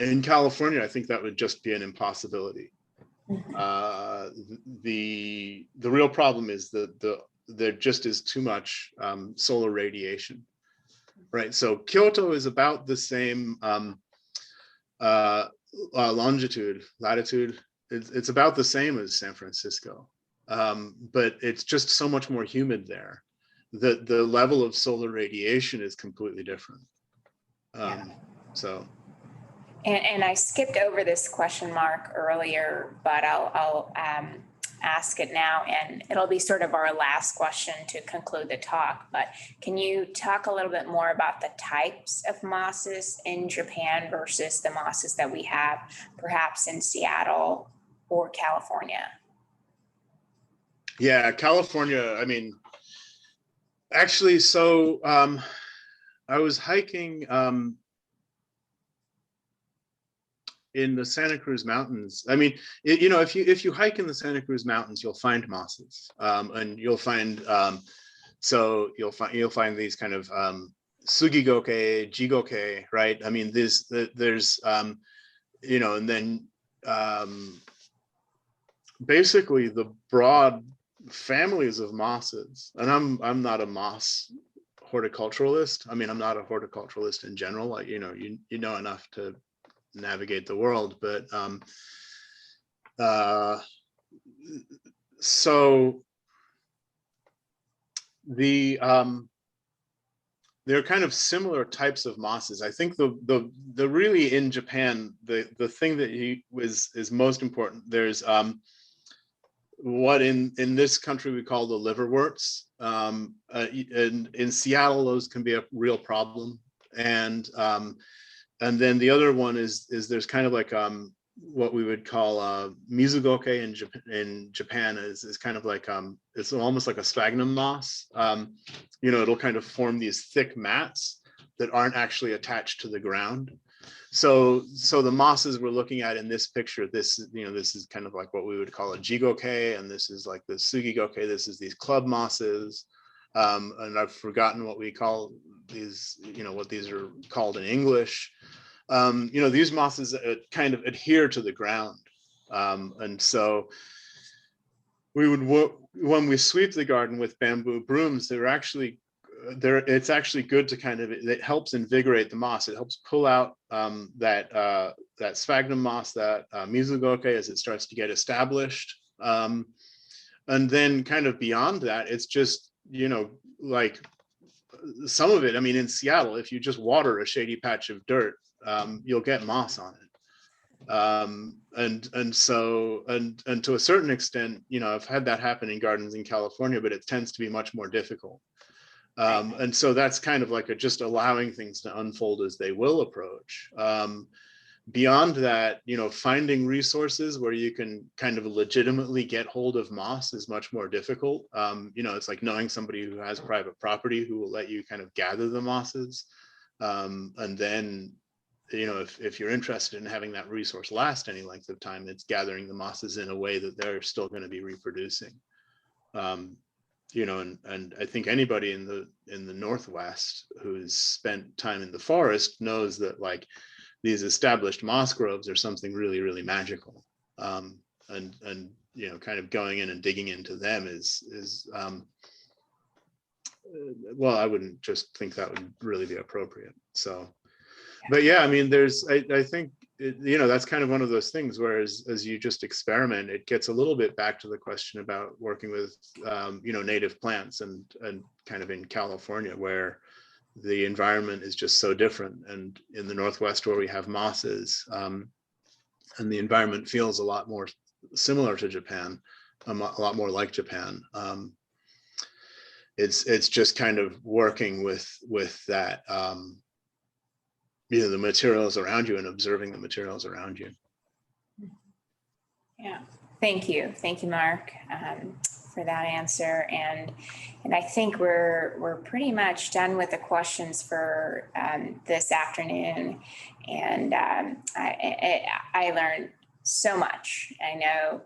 In California, I think that would just be an impossibility. The real problem is that there just is too much solar radiation, right? So Kyoto is about the same latitude. It's about the same as San Francisco, but it's just so much more humid there. The level of solar radiation is completely different. So. And I skipped over this question mark earlier, but I'll ask it now, and it'll be sort of our last question to conclude the talk. But can you talk a little bit more about the types of mosses in Japan versus the mosses that we have perhaps in Seattle or California? Yeah, California, I mean, actually, so I was hiking in the Santa Cruz Mountains. I mean, if you hike in the Santa Cruz Mountains, you'll find mosses, and you'll find you'll find these kind of sugigoke, jigoke, right? I mean, there's and then basically the broad families of mosses. And I'm not a moss horticulturalist. I mean, I'm not a horticulturalist in general. Like you know enough to navigate the world, but so the they're kind of similar types of mosses. I think the really in Japan, the thing that is most important, there's what in this country we call the liverworts. In Seattle, those can be a real problem. And then the other one is there's kind of like what we would call mizugoke in Japan is kind of like it's almost like a sphagnum moss. It'll kind of form these thick mats that aren't actually attached to the ground. So the mosses we're looking at in this picture, this is kind of like what we would call a jigoke, and this is like the sugigoke. This is these club mosses, and I've forgotten what we call these. What these are called in English. These mosses kind of adhere to the ground, and so we would when we sweep the garden with bamboo brooms, it's actually good to it helps invigorate the moss. It helps pull out that sphagnum moss, that mizugoke, as it starts to get established. And then kind of beyond that, it's just, like some of it, I mean, in Seattle, if you just water a shady patch of dirt, you'll get moss on it. And to a certain extent, I've had that happen in gardens in California, but it tends to be much more difficult. And so that's kind of like just allowing things to unfold as they will approach. Beyond that, finding resources where you can kind of legitimately get hold of moss is much more difficult. It's like knowing somebody who has private property who will let you kind of gather the mosses. And then, if you're interested in having that resource last any length of time, it's gathering the mosses in a way that they're still going to be reproducing. And I think anybody in the Northwest who's spent time in the forest knows that like these established moss groves are something really, really magical. And kind of going in and digging into them is well, I wouldn't just think that would really be appropriate. So, but yeah, I mean, I think, that's kind of one of those things where as you just experiment, it gets a little bit back to the question about working with, native plants and kind of in California where the environment is just so different. And in the Northwest where we have mosses, and the environment feels a lot more similar to Japan, a lot more like Japan. It's just kind of working with that, the materials around you and observing the materials around you. Yeah, thank you, Mark, for that answer. And I think we're pretty much done with the questions for this afternoon. And I learned so much. I know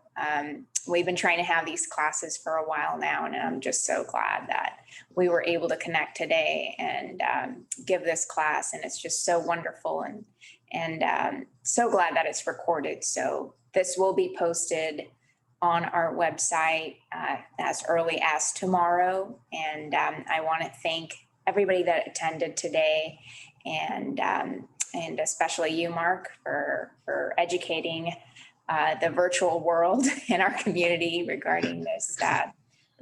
we've been trying to have these classes for a while now, and I'm just so glad that we were able to connect today and give this class. And it's just so wonderful, and so glad that it's recorded. So this will be posted on our website as early as tomorrow. And I want to thank everybody that attended today, and especially you, Mark, for educating the virtual world in our community regarding this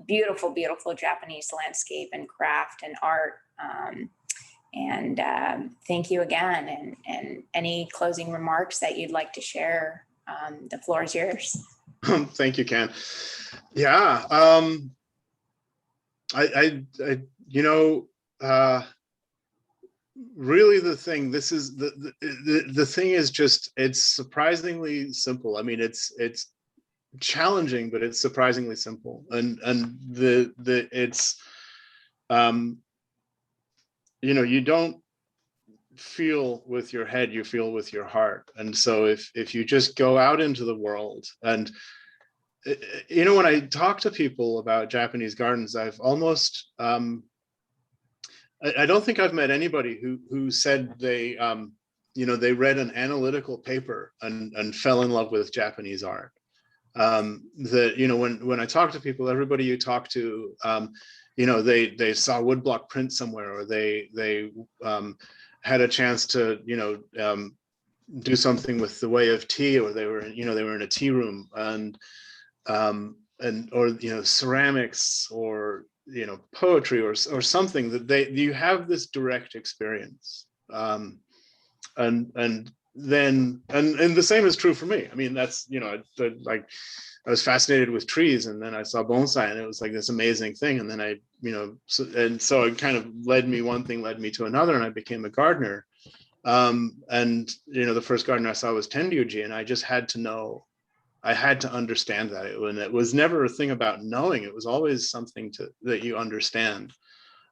beautiful, beautiful Japanese landscape and craft and art. And thank you again. And any closing remarks that you'd like to share, the floor is yours. Thank you, Ken. Yeah, really the thing, the thing is just, it's surprisingly simple. I mean, it's challenging, but it's surprisingly simple. And it's, you don't feel with your head, you feel with your heart. And so if you just go out into the world and, when I talk to people about Japanese gardens, I've almost, I don't think I've met anybody who said they, they read an analytical paper and fell in love with Japanese art. When I talk to people, everybody you talk to, they saw woodblock print somewhere, or they had a chance to, do something with the way of tea, or they were in a tea room, or ceramics, or poetry or something that you have this direct experience. And the same is true for me. I mean, that's, like, I was fascinated with trees, and then I saw bonsai, and it was like this amazing thing. And then so it kind of one thing led me to another, and I became a gardener. And the first garden I saw was Tenryuji, and I just had to know, I had to understand that. It was never a thing about knowing, it was always something that you understand.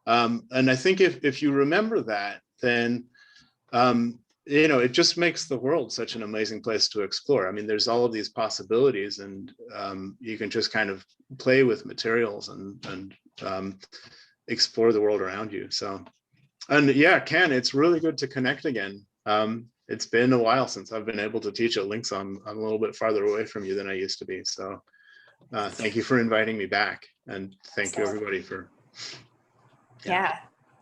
And I think if you remember that, then it just makes the world such an amazing place to explore. I mean, there's all of these possibilities, and you can just kind of play with materials and explore the world around you. So, and yeah, Ken, it's really good to connect again. It's been a while since I've been able to teach at Lyngso. I'm a little bit farther away from you than I used to be. So thank you for inviting me back, and thank you everybody for. Yeah.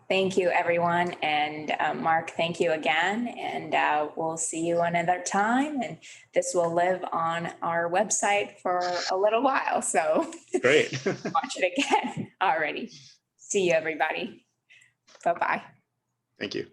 Thank you, everyone. And Mark, thank you again. And we'll see you another time. And this will live on our website for a little while. So great. Watch it again. Alrighty. See you, everybody. Bye-bye. Thank you.